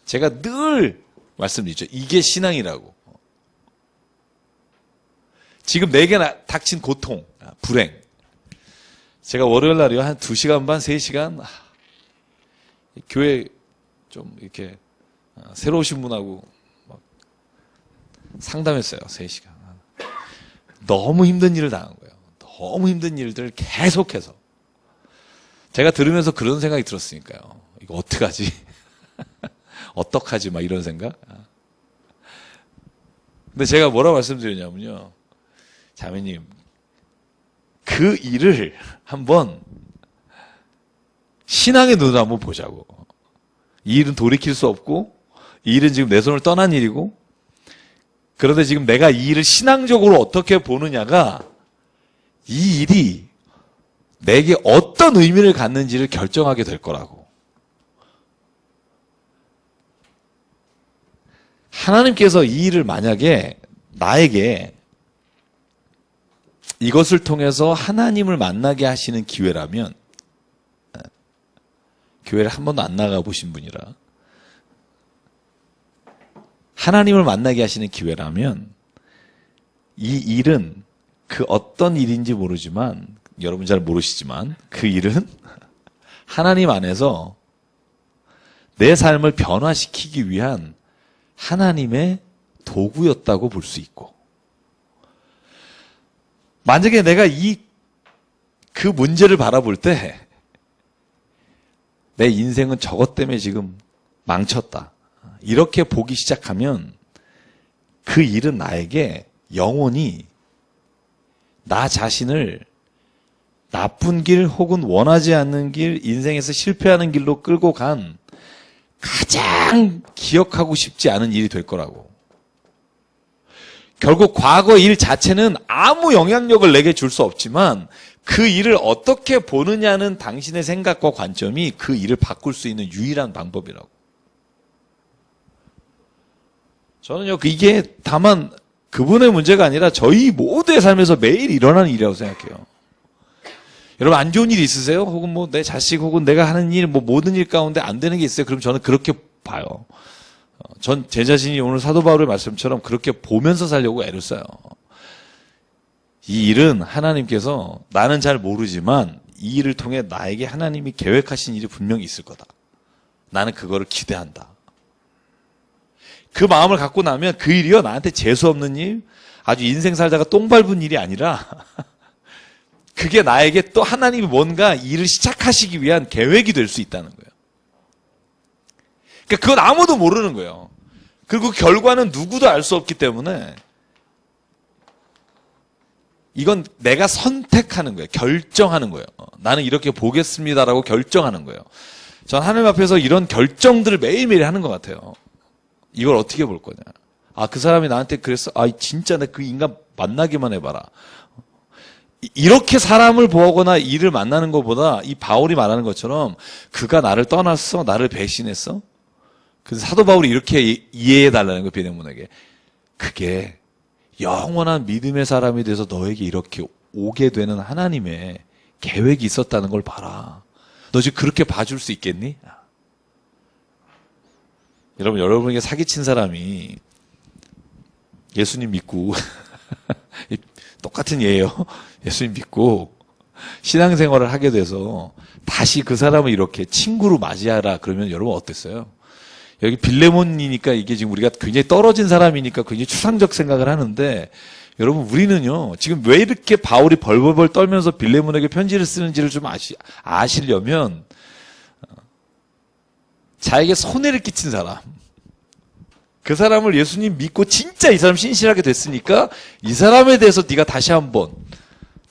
제가 늘 말씀드리죠. 이게 신앙이라고. 지금 내게 닥친 고통, 불행. 제가 월요일 날이요. 한 2시간 반, 3시간 교회 좀 이렇게 새로 오신 분하고 막 상담했어요. 3시간. 너무 힘든 일을 당한 거예요. 너무 힘든 일들을 계속해서. 제가 들으면서 그런 생각이 들었으니까요. 이거 어떡하지? 어떡하지? 막 이런 생각? 근데 제가 뭐라고 말씀드렸냐면요. 자매님, 그 일을 한번 신앙의 눈으로 한번 보자고. 이 일은 돌이킬 수 없고, 이 일은 지금 내 손을 떠난 일이고, 그런데 지금 내가 이 일을 신앙적으로 어떻게 보느냐가 이 일이 내게 어떤 의미를 갖는지를 결정하게 될 거라고. 하나님께서 이 일을 만약에 나에게 이것을 통해서 하나님을 만나게 하시는 기회라면, 교회를 한 번도 안 나가 보신 분이라 하나님을 만나게 하시는 기회라면 이 일은 그 어떤 일인지 모르지만, 여러분 잘 모르시지만 그 일은 하나님 안에서 내 삶을 변화시키기 위한 하나님의 도구였다고 볼 수 있고, 만약에 내가 그 문제를 바라볼 때 내 인생은 저것 때문에 지금 망쳤다, 이렇게 보기 시작하면 그 일은 나에게 영원히 나 자신을 나쁜 길 혹은 원하지 않는 길, 인생에서 실패하는 길로 끌고 간 가장 기억하고 싶지 않은 일이 될 거라고. 결국 과거 일 자체는 아무 영향력을 내게 줄 수 없지만 그 일을 어떻게 보느냐는 당신의 생각과 관점이 그 일을 바꿀 수 있는 유일한 방법이라고. 저는요, 이게 다만 그분의 문제가 아니라 저희 모두의 삶에서 매일 일어나는 일이라고 생각해요. 여러분 안 좋은 일 있으세요? 혹은 뭐 내 자식 혹은 내가 하는 일, 뭐 모든 일 가운데 안 되는 게 있어요? 그럼 저는 그렇게 봐요. 전 제 자신이 오늘 사도 바울의 말씀처럼 그렇게 보면서 살려고 애를 써요. 이 일은 하나님께서, 나는 잘 모르지만 이 일을 통해 나에게 하나님이 계획하신 일이 분명히 있을 거다. 나는 그거를 기대한다. 그 마음을 갖고 나면 그 일이요, 나한테 재수 없는 일, 아주 인생 살다가 똥 밟은 일이 아니라 그게 나에게 또 하나님이 뭔가 일을 시작하시기 위한 계획이 될 수 있다는 거예요. 그러니까 그건 아무도 모르는 거예요. 그리고 결과는 누구도 알 수 없기 때문에 이건 내가 선택하는 거예요. 결정하는 거예요. 나는 이렇게 보겠습니다라고 결정하는 거예요. 전 하나님 앞에서 이런 결정들을 매일매일 하는 것 같아요. 이걸 어떻게 볼 거냐. 아, 그 사람이 나한테 그랬어. 아, 진짜 나 그 인간 만나기만 해봐라. 이렇게 사람을 보거나 일을 만나는 것보다 이 바울이 말하는 것처럼 그가 나를 떠났어? 나를 배신했어? 그래서 사도 바울이 이렇게 이해해달라는 거예요, 빌레몬에게. 그게 영원한 믿음의 사람이 돼서 너에게 이렇게 오게 되는 하나님의 계획이 있었다는 걸 봐라. 너 지금 그렇게 봐줄 수 있겠니? 여러분에게 사기친 사람이 예수님 믿고 똑같은 예예요. 예수님 믿고 신앙생활을 하게 돼서 다시 그 사람을 이렇게 친구로 맞이하라 그러면 여러분 어땠어요? 여기 빌레몬이니까 이게 지금 우리가 굉장히 떨어진 사람이니까 굉장히 추상적 생각을 하는데 여러분 우리는요 지금 왜 이렇게 바울이 벌벌벌 떨면서 빌레몬에게 편지를 쓰는지를 좀 아시려면 자에게 손해를 끼친 사람, 그 사람을 예수님 믿고 진짜 이 사람 신실하게 됐으니까 이 사람에 대해서 네가 다시 한번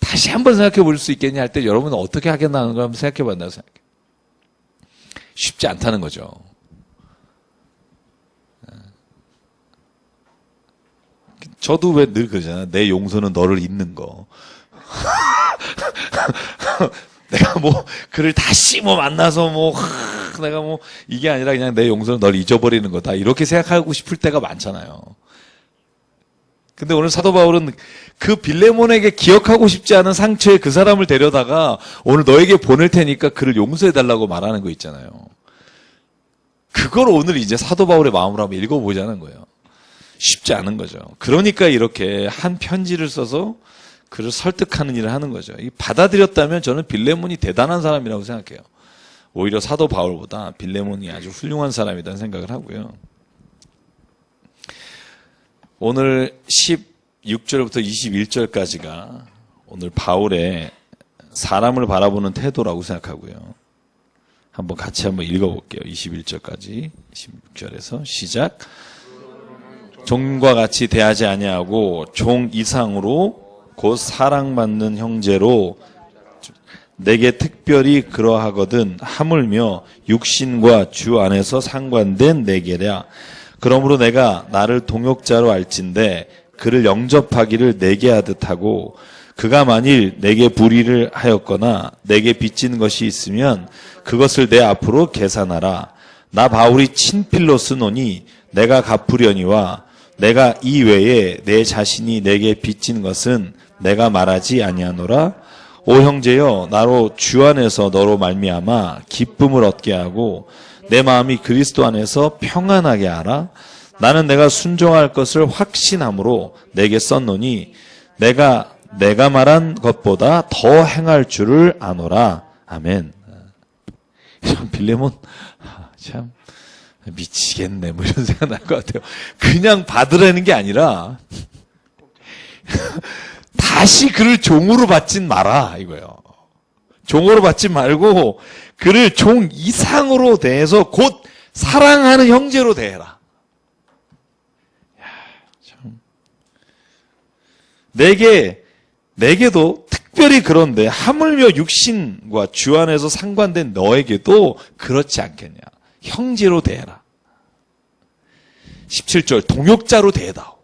생각해 볼 수 있겠냐 할 때 여러분은 어떻게 하겠나는 걸 한번 생각해 봤나요? 쉽지 않다는 거죠. 저도 왜 늘 그러잖아요. 내 용서는 너를 잊는 거. 내가 그를 다시 만나서 내가 이게 아니라 그냥 내 용서는 널 잊어버리는 거다. 이렇게 생각하고 싶을 때가 많잖아요. 근데 오늘 사도 바울은 그 빌레몬에게 기억하고 싶지 않은 상처에 그 사람을 데려다가 오늘 너에게 보낼 테니까 그를 용서해달라고 말하는 거 있잖아요. 그걸 오늘 이제 사도 바울의 마음으로 한번 읽어보자는 거예요. 쉽지 않은 거죠. 그러니까 이렇게 한 편지를 써서 그를 설득하는 일을 하는 거죠. 받아들였다면 저는 빌레몬이 대단한 사람이라고 생각해요. 오히려 사도 바울보다 빌레몬이 아주 훌륭한 사람이라는 생각을 하고요. 오늘 16절부터 21절까지가 오늘 바울의 사람을 바라보는 태도라고 생각하고요. 한번 같이 한번 읽어볼게요. 21절까지 16절에서 시작. 종과 같이 대하지 아니하고 종 이상으로 곧 사랑받는 형제로 내게 특별히 그러하거든 하물며 육신과 주 안에서 상관된 내게랴. 그러므로 내가 나를 동역자로 알진대 그를 영접하기를 내게 하듯 하고 그가 만일 내게 불의를 하였거나 내게 빚진 것이 있으면 그것을 내 앞으로 계산하라. 나 바울이 친필로 쓰노니 내가 갚으려니와 내가 이외에 내 자신이 내게 빚진 것은 내가 말하지 아니하노라. 오 형제여, 나로 주 안에서 너로 말미암아 기쁨을 얻게 하고 내 마음이 그리스도 안에서 평안하게 하라. 나는 내가 순종할 것을 확신함으로 내게 썼노니 내가 말한 것보다 더 행할 줄을 아노라. 아멘. 빌레몬 참 미치겠네 이런 생각 날 것 같아요. 그냥 받으라는 게 아니라 다시 그를 종으로 받진 마라 이거예요. 종으로 받지 말고 그를 종 이상으로 대해서 곧 사랑하는 형제로 대해라. 야, 참. 내게도 특별히 그런데 하물며 육신과 주 안에서 상관된 너에게도 그렇지 않겠냐. 형제로 대해라. 17절 동역자로 대해다오.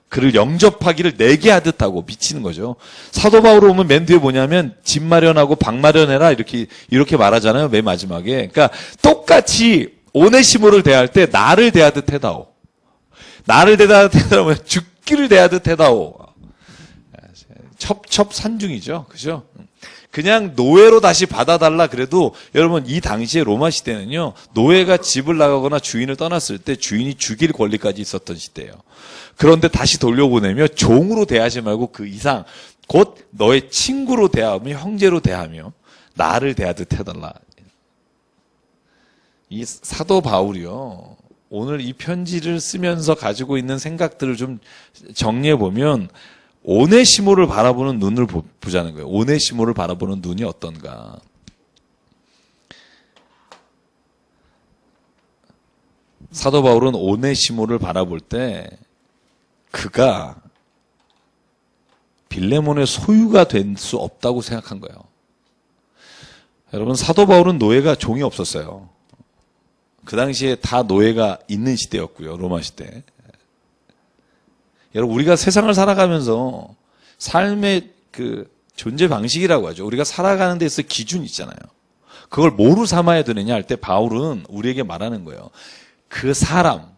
그를 영접하기를 내게 하듯 하고 미치는 거죠. 사도 바울 오면 맨 뒤에 뭐냐면 집 마련하고 방 마련해라 이렇게 말하잖아요. 맨 마지막에. 그러니까 똑같이 오네시모를 대할 때 나를 대하듯 해다오. 나를 대하듯 해다오면 죽기를 대하듯 해다오. 첩산중이죠. 그죠? 그냥 노예로 다시 받아달라 그래도 여러분 이 당시에 로마 시대는요. 노예가 집을 나가거나 주인을 떠났을 때 주인이 죽일 권리까지 있었던 시대예요. 그런데 다시 돌려보내며 종으로 대하지 말고 그 이상 곧 너의 친구로 대하며 형제로 대하며 나를 대하듯 해달라. 이 사도 바울이요. 오늘 이 편지를 쓰면서 가지고 있는 생각들을 좀 정리해보면 오네시모를 바라보는 눈을 보자는 거예요. 오네시모를 바라보는 눈이 어떤가. 사도 바울은 오네시모를 바라볼 때 그가 빌레몬의 소유가 될 수 없다고 생각한 거예요. 여러분, 사도 바울은 노예가 종이 없었어요. 그 당시에 다 노예가 있는 시대였고요. 로마 시대. 여러분, 우리가 세상을 살아가면서 삶의 그 존재 방식이라고 하죠. 우리가 살아가는 데 있어 기준이 있잖아요. 그걸 뭐로 삼아야 되느냐 할 때 바울은 우리에게 말하는 거예요. 그 사람,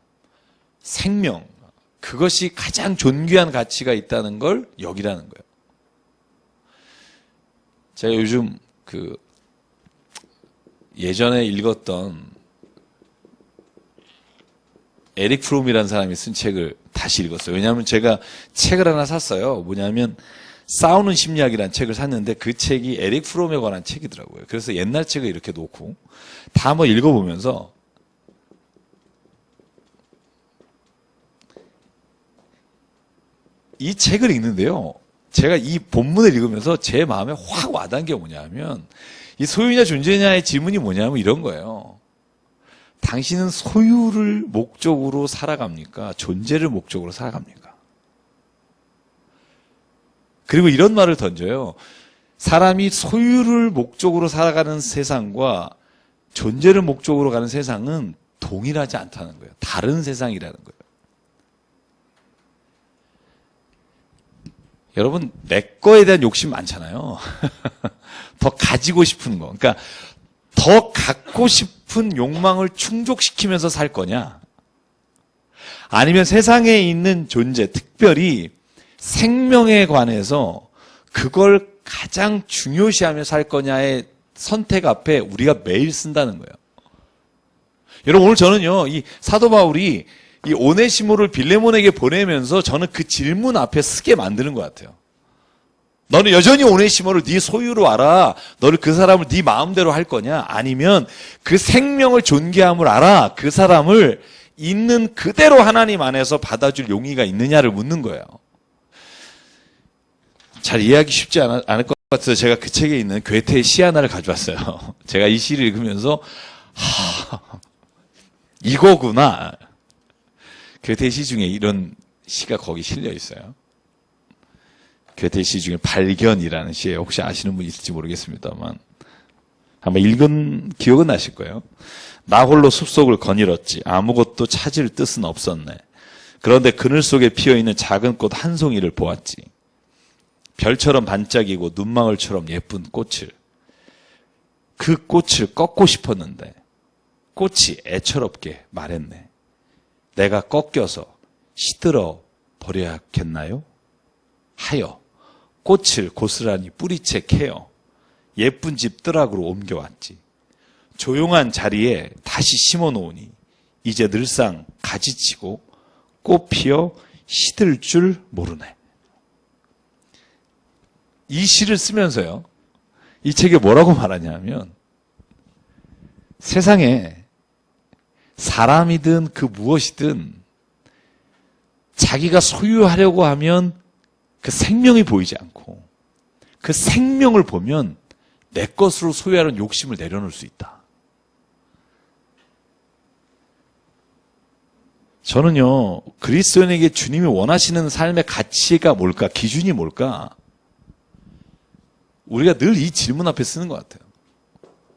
생명, 그것이 가장 존귀한 가치가 있다는 걸 여기라는 거예요. 제가 요즘 예전에 읽었던 에릭 프롬이라는 사람이 쓴 책을 다시 읽었어요. 왜냐하면 제가 책을 하나 샀어요. 뭐냐면 싸우는 심리학이라는 책을 샀는데 그 책이 에릭 프롬에 관한 책이더라고요. 그래서 옛날 책을 이렇게 놓고 다 한번 읽어보면서 이 책을 읽는데요. 제가 이 본문을 읽으면서 제 마음에 확 와닿은 게 뭐냐면 이 소유냐 존재냐의 질문이 뭐냐면 이런 거예요. 당신은 소유를 목적으로 살아갑니까? 존재를 목적으로 살아갑니까? 그리고 이런 말을 던져요. 사람이 소유를 목적으로 살아가는 세상과 존재를 목적으로 가는 세상은 동일하지 않다는 거예요. 다른 세상이라는 거예요. 여러분, 내 거에 대한 욕심 많잖아요. 더 가지고 싶은 거. 그러니까 더 갖고 싶은 욕망을 충족시키면서 살 거냐? 아니면 세상에 있는 존재, 특별히 생명에 관해서 그걸 가장 중요시하며 살 거냐의 선택 앞에 우리가 매일 쓴다는 거예요. 여러분, 오늘 저는요, 이 사도 바울이 이 오네시모를 빌레몬에게 보내면서 저는 그 질문 앞에 쓰게 만드는 것 같아요. 너는 여전히 오네시모를 네 소유로 알아? 너를 그 사람을 네 마음대로 할 거냐? 아니면 그 생명을 존귀함을 알아? 그 사람을 있는 그대로 하나님 안에서 받아줄 용의가 있느냐를 묻는 거예요. 잘 이해하기 쉽지 않을 것 같아서 제가 그 책에 있는 괴테의 시 하나를 가져왔어요. 제가 이 시를 읽으면서 이거구나. 괴테의 시 중에 이런 시가 거기 실려 있어요. 괴테의 시 중에 발견이라는 시에 혹시 아시는 분 있을지 모르겠습니다만 아마 읽은 기억은 나실 거예요. 나 홀로 숲속을 거닐었지 아무것도 찾을 뜻은 없었네. 그런데 그늘 속에 피어있는 작은 꽃 한 송이를 보았지. 별처럼 반짝이고 눈망울처럼 예쁜 꽃을. 그 꽃을 꺾고 싶었는데 꽃이 애처롭게 말했네. 내가 꺾여서 시들어 버려야겠나요? 하여 꽃을 고스란히 뿌리채 캐어 예쁜 집 뜨락으로 옮겨왔지. 조용한 자리에 다시 심어놓으니 이제 늘상 가지치고 꽃 피어 시들 줄 모르네. 이 시를 쓰면서요, 이 책에 뭐라고 말하냐면 세상에 사람이든 그 무엇이든 자기가 소유하려고 하면 그 생명이 보이지 않고 그 생명을 보면 내 것으로 소유하려는 욕심을 내려놓을 수 있다. 저는요, 그리스도인에게 주님이 원하시는 삶의 가치가 뭘까? 기준이 뭘까? 우리가 늘 이 질문 앞에 쓰는 것 같아요.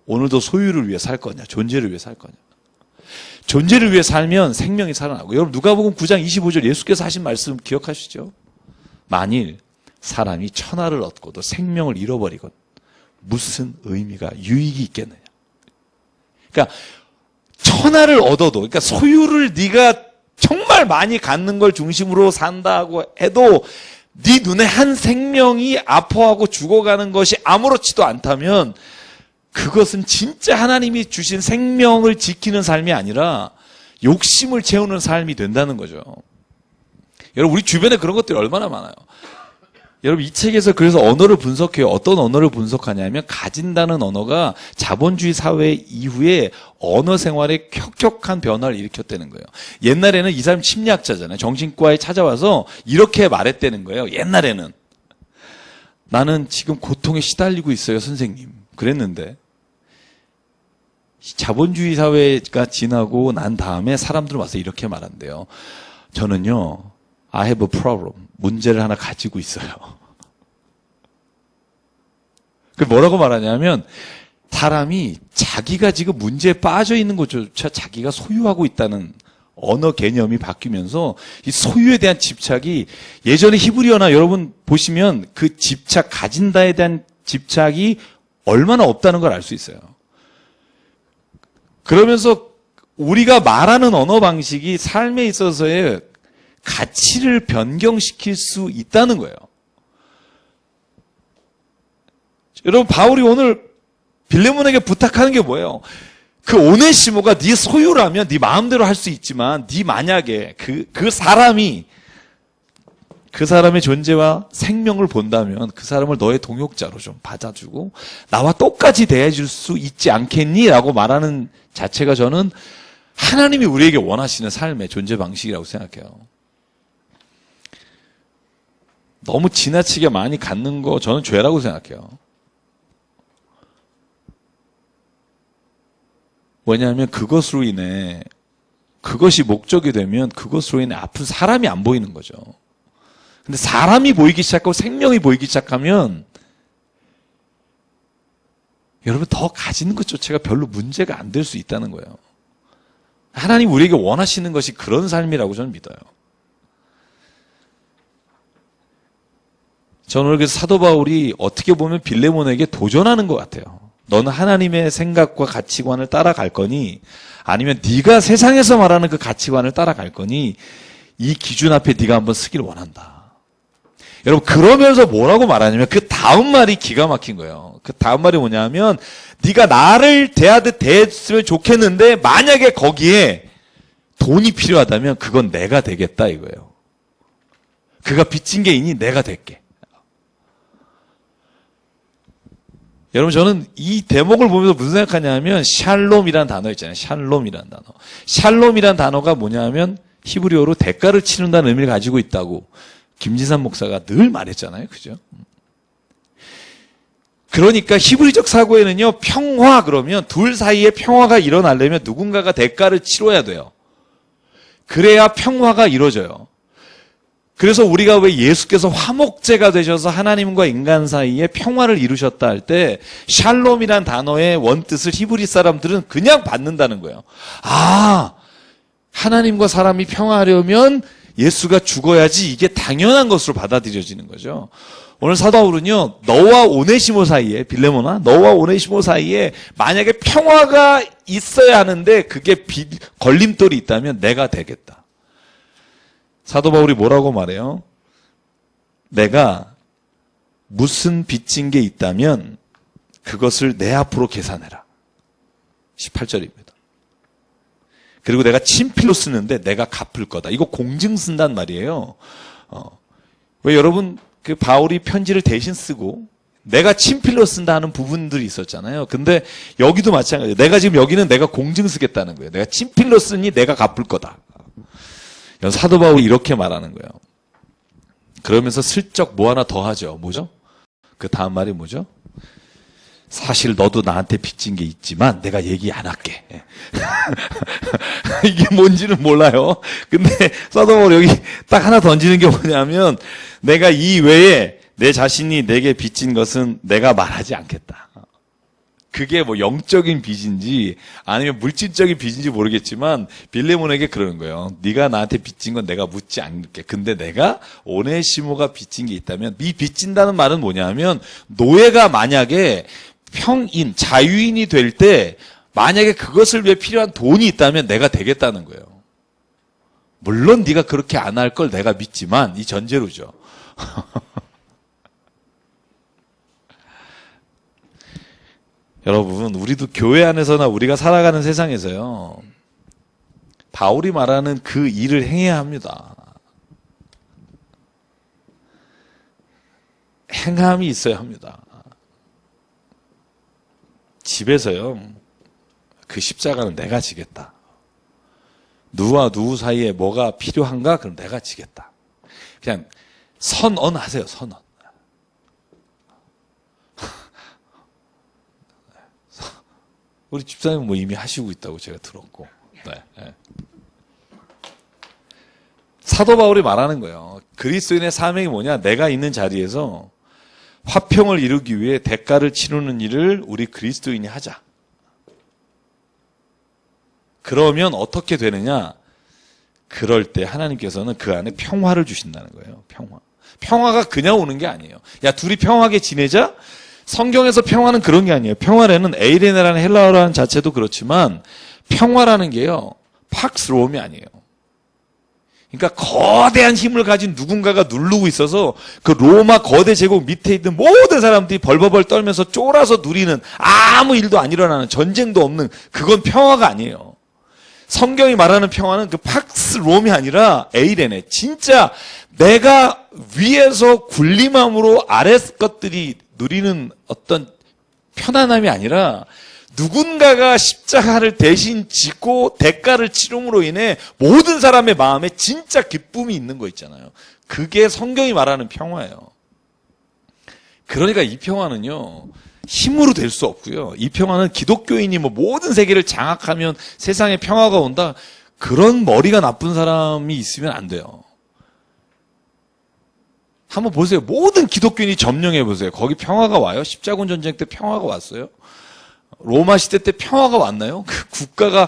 오늘도 소유를 위해 살 거냐? 존재를 위해 살 거냐? 존재를 위해 살면 생명이 살아나고. 여러분, 누가복음 9장 25절 예수께서 하신 말씀 기억하시죠? 만일 사람이 천하를 얻고도 생명을 잃어버리건 무슨 의미가 유익이 있겠느냐? 그러니까 천하를 얻어도, 그러니까 소유를 네가 정말 많이 갖는 걸 중심으로 산다고 해도 네 눈에 한 생명이 아파하고 죽어가는 것이 아무렇지도 않다면 그것은 진짜 하나님이 주신 생명을 지키는 삶이 아니라 욕심을 채우는 삶이 된다는 거죠. 여러분, 우리 주변에 그런 것들이 얼마나 많아요. 여러분, 이 책에서 그래서 언어를 분석해요. 어떤 언어를 분석하냐면 가진다는 언어가 자본주의 사회 이후에 언어 생활에 혁혁한 변화를 일으켰다는 거예요. 옛날에는 이 사람 심리학자잖아요. 정신과에 찾아와서 이렇게 말했다는 거예요. 옛날에는 나는 지금 고통에 시달리고 있어요, 선생님. 그랬는데 자본주의 사회가 지나고 난 다음에 사람들 와서 이렇게 말한대요. 저는요, I have a problem. 문제를 하나 가지고 있어요. 그 뭐라고 말하냐면 사람이 자기가 지금 문제에 빠져 있는 것조차 자기가 소유하고 있다는 언어 개념이 바뀌면서 이 소유에 대한 집착이 예전에 히브리어나 여러분 보시면 그 집착, 가진다에 대한 집착이 얼마나 없다는 걸 알 수 있어요. 그러면서 우리가 말하는 언어 방식이 삶에 있어서의 가치를 변경시킬 수 있다는 거예요. 여러분, 바울이 오늘 빌레몬에게 부탁하는 게 뭐예요? 그 오네시모가 네 소유라면 네 마음대로 할 수 있지만 네 만약에 그 사람이 그 사람의 존재와 생명을 본다면 그 사람을 너의 동역자로 좀 받아주고 나와 똑같이 대해줄 수 있지 않겠니? 라고 말하는 자체가 저는 하나님이 우리에게 원하시는 삶의 존재 방식이라고 생각해요. 너무 지나치게 많이 갖는 거 저는 죄라고 생각해요. 왜냐하면 그것으로 인해 그것이 목적이 되면 그것으로 인해 아픈 사람이 안 보이는 거죠. 근데 사람이 보이기 시작하고 생명이 보이기 시작하면 여러분 더 가지는 것 자체가 별로 문제가 안 될 수 있다는 거예요. 하나님 우리에게 원하시는 것이 그런 삶이라고 저는 믿어요. 저는 그래서 사도 바울이 어떻게 보면 빌레몬에게 도전하는 것 같아요. 너는 하나님의 생각과 가치관을 따라갈 거니 아니면 네가 세상에서 말하는 그 가치관을 따라갈 거니 이 기준 앞에 네가 한번 서기를 원한다. 여러분 그러면서 뭐라고 말하냐면 그 다음 말이 기가 막힌 거예요. 그 다음 말이 뭐냐면 네가 나를 대하듯 대했으면 좋겠는데 만약에 거기에 돈이 필요하다면 그건 내가 되겠다 이거예요. 그가 빚진 게 있니 내가 될게. 여러분 저는 이 대목을 보면서 무슨 생각하냐면 샬롬이라는 단어 있잖아요. 샬롬이라는 단어. 샬롬이라는 단어가 뭐냐면 히브리어로 대가를 치른다는 의미를 가지고 있다고 김진삼 목사가 늘 말했잖아요. 그죠? 그러니까 히브리적 사고에는요. 평화 그러면 둘 사이에 평화가 일어나려면 누군가가 대가를 치러야 돼요. 그래야 평화가 이루어져요. 그래서 우리가 왜 예수께서 화목제가 되셔서 하나님과 인간 사이에 평화를 이루셨다 할 때 샬롬이란 단어의 원뜻을 히브리 사람들은 그냥 받는다는 거예요. 아, 하나님과 사람이 평화하려면 예수가 죽어야지 이게 당연한 것으로 받아들여지는 거죠. 오늘 사도 바울은요. 너와 오네시모 사이에 빌레몬아 너와 오네시모 사이에 만약에 평화가 있어야 하는데 그게 걸림돌이 있다면 내가 되겠다. 사도 바울이 뭐라고 말해요? 내가 무슨 빚진 게 있다면 그것을 내 앞으로 계산해라. 18절입니다. 그리고 내가 친필로 쓰는데 내가 갚을 거다. 이거 공증 쓴단 말이에요. 왜 여러분 그 바울이 편지를 대신 쓰고 내가 친필로 쓴다 하는 부분들이 있었잖아요. 근데 여기도 마찬가지예요. 내가 지금 여기는 내가 공증 쓰겠다는 거예요. 내가 친필로 쓰니 내가 갚을 거다. 사도 바울이 이렇게 말하는 거예요. 그러면서 슬쩍 뭐 하나 더 하죠. 뭐죠? 그 다음 말이 뭐죠? 사실 너도 나한테 빚진 게 있지만 내가 얘기 안 할게. 이게 뭔지는 몰라요. 근데 사도 바울이 여기 딱 하나 던지는 게 뭐냐면 내가 이 외에 내 자신이 내게 빚진 것은 내가 말하지 않겠다. 그게 뭐 영적인 빚인지 아니면 물질적인 빚인지 모르겠지만 빌레몬에게 그러는 거예요. 네가 나한테 빚진 건 내가 묻지 않을게. 근데 내가 오네시모가 빚진 게 있다면 이 빚진다는 말은 뭐냐면 노예가 만약에 평인, 자유인이 될 때 만약에 그것을 위해 필요한 돈이 있다면 내가 되겠다는 거예요. 물론 네가 그렇게 안 할 걸 내가 믿지만 이 전제로죠. 여러분, 우리도 교회 안에서나 우리가 살아가는 세상에서요, 바울이 말하는 그 일을 행해야 합니다. 행함이 있어야 합니다. 집에서요, 그 십자가는 내가 지겠다. 누구와 누구 사이에 뭐가 필요한가? 그럼 내가 지겠다. 그냥 선언하세요, 선언. 우리 집사님은 뭐 이미 하시고 있다고 제가 들었고. 네. 사도 바울이 말하는 거예요. 그리스도인의 사명이 뭐냐? 내가 있는 자리에서 화평을 이루기 위해 대가를 치르는 일을 우리 그리스도인이 하자. 그러면 어떻게 되느냐? 그럴 때 하나님께서는 그 안에 평화를 주신다는 거예요. 평화. 평화가 그냥 오는 게 아니에요. 야, 둘이 평화하게 지내자? 성경에서 평화는 그런 게 아니에요. 평화라는 에이레네라는 헬라어라는 자체도 그렇지만 평화라는 게요. 팍스로움이 아니에요. 그러니까 거대한 힘을 가진 누군가가 누르고 있어서 그 로마 거대 제국 밑에 있는 모든 사람들이 벌벌벌 떨면서 쫄아서 누리는 아무 일도 안 일어나는 전쟁도 없는 그건 평화가 아니에요. 성경이 말하는 평화는 그 팍스롬이 아니라 에이레네. 진짜 내가 위에서 군림함으로 아랫 것들이 누리는 어떤 편안함이 아니라 누군가가 십자가를 대신 지고 대가를 치름으로 인해 모든 사람의 마음에 진짜 기쁨이 있는 거 있잖아요. 그게 성경이 말하는 평화예요. 그러니까 이 평화는요. 힘으로 될 수 없고요. 이 평화는 기독교인이 뭐 모든 세계를 장악하면 세상에 평화가 온다. 그런 머리가 나쁜 사람이 있으면 안 돼요. 한번 보세요. 모든 기독교인이 점령해 보세요. 거기 평화가 와요? 십자군 전쟁 때 평화가 왔어요? 로마 시대 때 평화가 왔나요? 그 국가가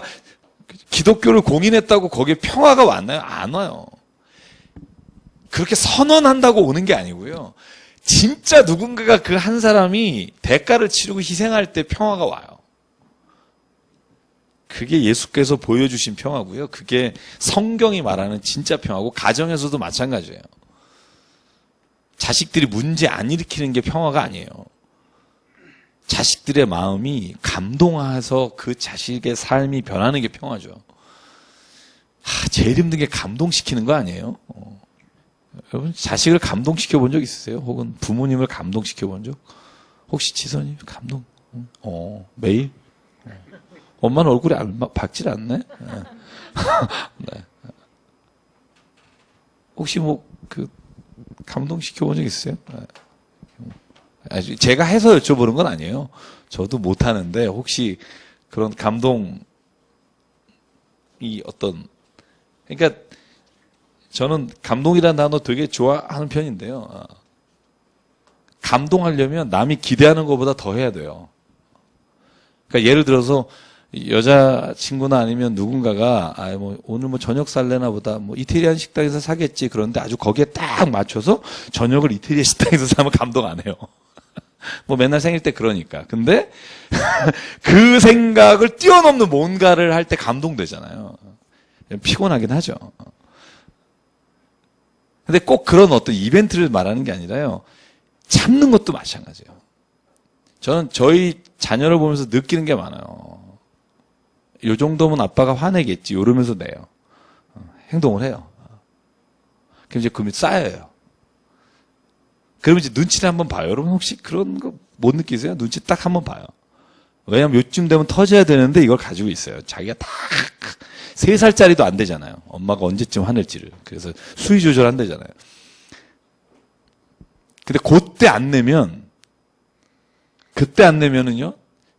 기독교를 공인했다고 거기에 평화가 왔나요? 안 와요. 그렇게 선언한다고 오는 게 아니고요. 진짜 누군가가 그 한 사람이 대가를 치르고 희생할 때 평화가 와요. 그게 예수께서 보여주신 평화고요. 그게 성경이 말하는 진짜 평화고 가정에서도 마찬가지예요. 자식들이 문제 안 일으키는 게 평화가 아니에요. 자식들의 마음이 감동해서 그 자식의 삶이 변하는 게 평화죠. 제일 힘든 게 감동시키는 거 아니에요? 여러분 자식을 감동시켜 본 적 있으세요? 혹은 부모님을 감동시켜 본 적? 혹시 지선이 감동? 매일? 엄마는 얼굴이 밝질 않네? 네. 혹시 감동시켜 본 적 있으세요? 제가 해서 여쭤보는 건 아니에요. 저도 못하는데 혹시 그런 감동이 그러니까 저는 감동이라는 단어 되게 좋아하는 편인데요. 감동하려면 남이 기대하는 것보다 더 해야 돼요. 그러니까 예를 들어서 여자친구나 아니면 누군가가 오늘 저녁 살래나 보다 이태리안 식당에서 사겠지. 그런데 아주 거기에 딱 맞춰서 저녁을 이태리안 식당에서 사면 감동 안 해요. 맨날 생일 때 그러니까. 근데 그 생각을 뛰어넘는 뭔가를 할 때 감동되잖아요. 피곤하긴 하죠. 근데 꼭 그런 어떤 이벤트를 말하는 게 아니라요. 참는 것도 마찬가지예요. 저는 저희 자녀를 보면서 느끼는 게 많아요. 요 정도면 아빠가 화내겠지. 이러면서 내요. 행동을 해요. 그럼 이제 금이 쌓여요. 그러면 이제 눈치를 한번 봐요. 여러분 혹시 그런 거 못 느끼세요? 눈치 딱 한번 봐요. 왜냐면 요쯤 되면 터져야 되는데 이걸 가지고 있어요. 자기가 딱 3살짜리도 안 되잖아요. 엄마가 언제쯤 화낼지를. 그래서 수위 조절한대잖아요. 근데 그때 안 내면은요,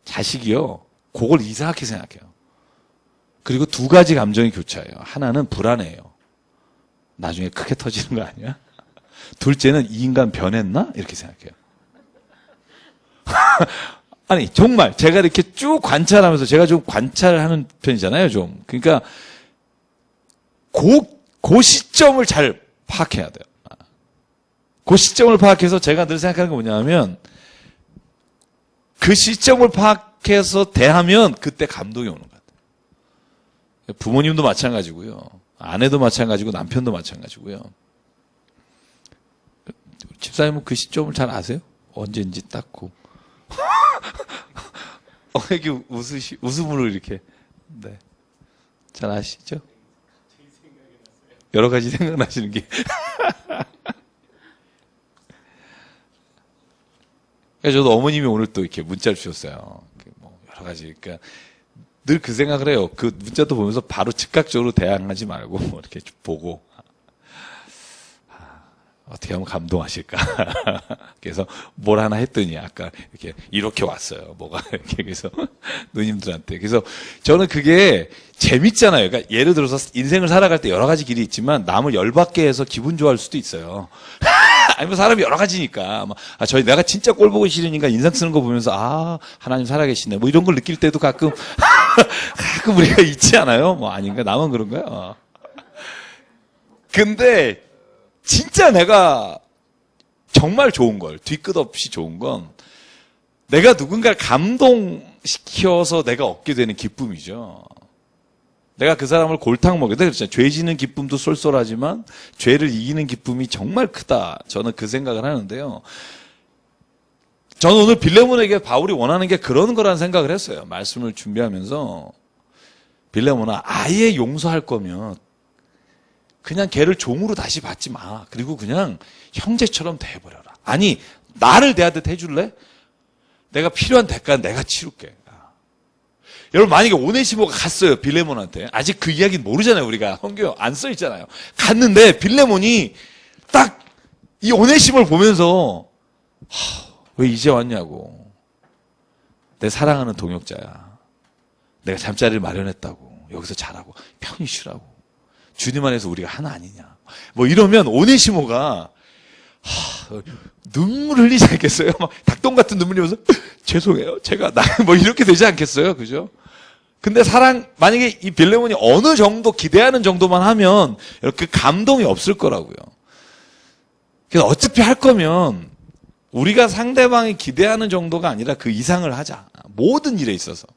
자식이요, 그걸 이상하게 생각해요. 그리고 2가지 감정이 교차해요. 하나는 불안해요. 나중에 크게 터지는 거 아니야? 둘째는 이 인간 변했나? 이렇게 생각해요. 아니, 정말 제가 이렇게 쭉 관찰하면서 제가 좀 관찰을 하는 편이잖아요, 좀. 그러니까 그 시점을 잘 파악해야 돼요. 그 시점을 파악해서 제가 늘 생각하는 게 뭐냐면 그 시점을 파악해서 대하면 그때 감동이 오는 것 같아요. 부모님도 마찬가지고요. 아내도 마찬가지고 남편도 마찬가지고요. 집사님은 그 시점을 잘 아세요? 언제인지 딱 이렇게 웃음으로 이렇게. 네. 잘 아시죠? 여러 가지 생각나시는 게. 저도 어머님이 오늘 또 이렇게 문자를 주셨어요. 여러 가지. 그러니까 늘 그 생각을 해요. 그 문자도 보면서 바로 즉각적으로 대항하지 말고 이렇게 보고. 어떻게 하면 감동하실까? 그래서 뭘 하나 했더니 아까 이렇게 왔어요. 뭐가 이렇게 그래서 누님들한테. 그래서 저는 그게 재밌잖아요. 그러니까 예를 들어서 인생을 살아갈 때 여러 가지 길이 있지만 남을 열받게 해서 기분 좋아할 수도 있어요. 아니면 사람이 여러 가지니까. 저희 내가 진짜 꼴 보기 싫으니까 인상 쓰는 거 보면서, 하나님 살아계시네. 뭐 이런 걸 느낄 때도 가끔 우리가 있지 않아요? 아닌가? 나만 그런가요? 근데, 진짜 내가 정말 좋은 걸, 뒤끝 없이 좋은 건, 내가 누군가를 감동시켜서 내가 얻게 되는 기쁨이죠. 내가 그 사람을 골탕 먹여도 그렇잖아요. 죄 지는 기쁨도 쏠쏠하지만 죄를 이기는 기쁨이 정말 크다. 저는 그 생각을 하는데요. 저는 오늘 빌레몬에게 바울이 원하는 게 그런 거라는 생각을 했어요. 말씀을 준비하면서 빌레몬아, 아예 용서할 거면 그냥 걔를 종으로 다시 받지 마. 그리고 그냥 형제처럼 대해버려라. 아니, 나를 대하듯 해줄래? 내가 필요한 대가는 내가 치를게. 여러분, 만약에 오네시모가 갔어요, 빌레몬한테. 아직 그 이야기는 모르잖아요, 우리가. 성경 안 써있잖아요. 갔는데 빌레몬이 딱 이 오네시모를 보면서 왜 이제 왔냐고. 내 사랑하는 동역자야. 내가 잠자리를 마련했다고. 여기서 자라고. 편히 쉬라고. 주님 안에서 우리가 하나 아니냐. 뭐 이러면 오네시모가 눈물 흘리지 않겠어요? 막 닭똥 같은 눈물이 면서 죄송해요. 제가 뭐 이렇게 되지 않겠어요? 그죠? 근데 만약에 이 빌레몬이 어느 정도 기대하는 정도만 하면 이렇게 감동이 없을 거라고요. 그래서 어차피 할 거면 우리가 상대방이 기대하는 정도가 아니라 그 이상을 하자. 모든 일에 있어서.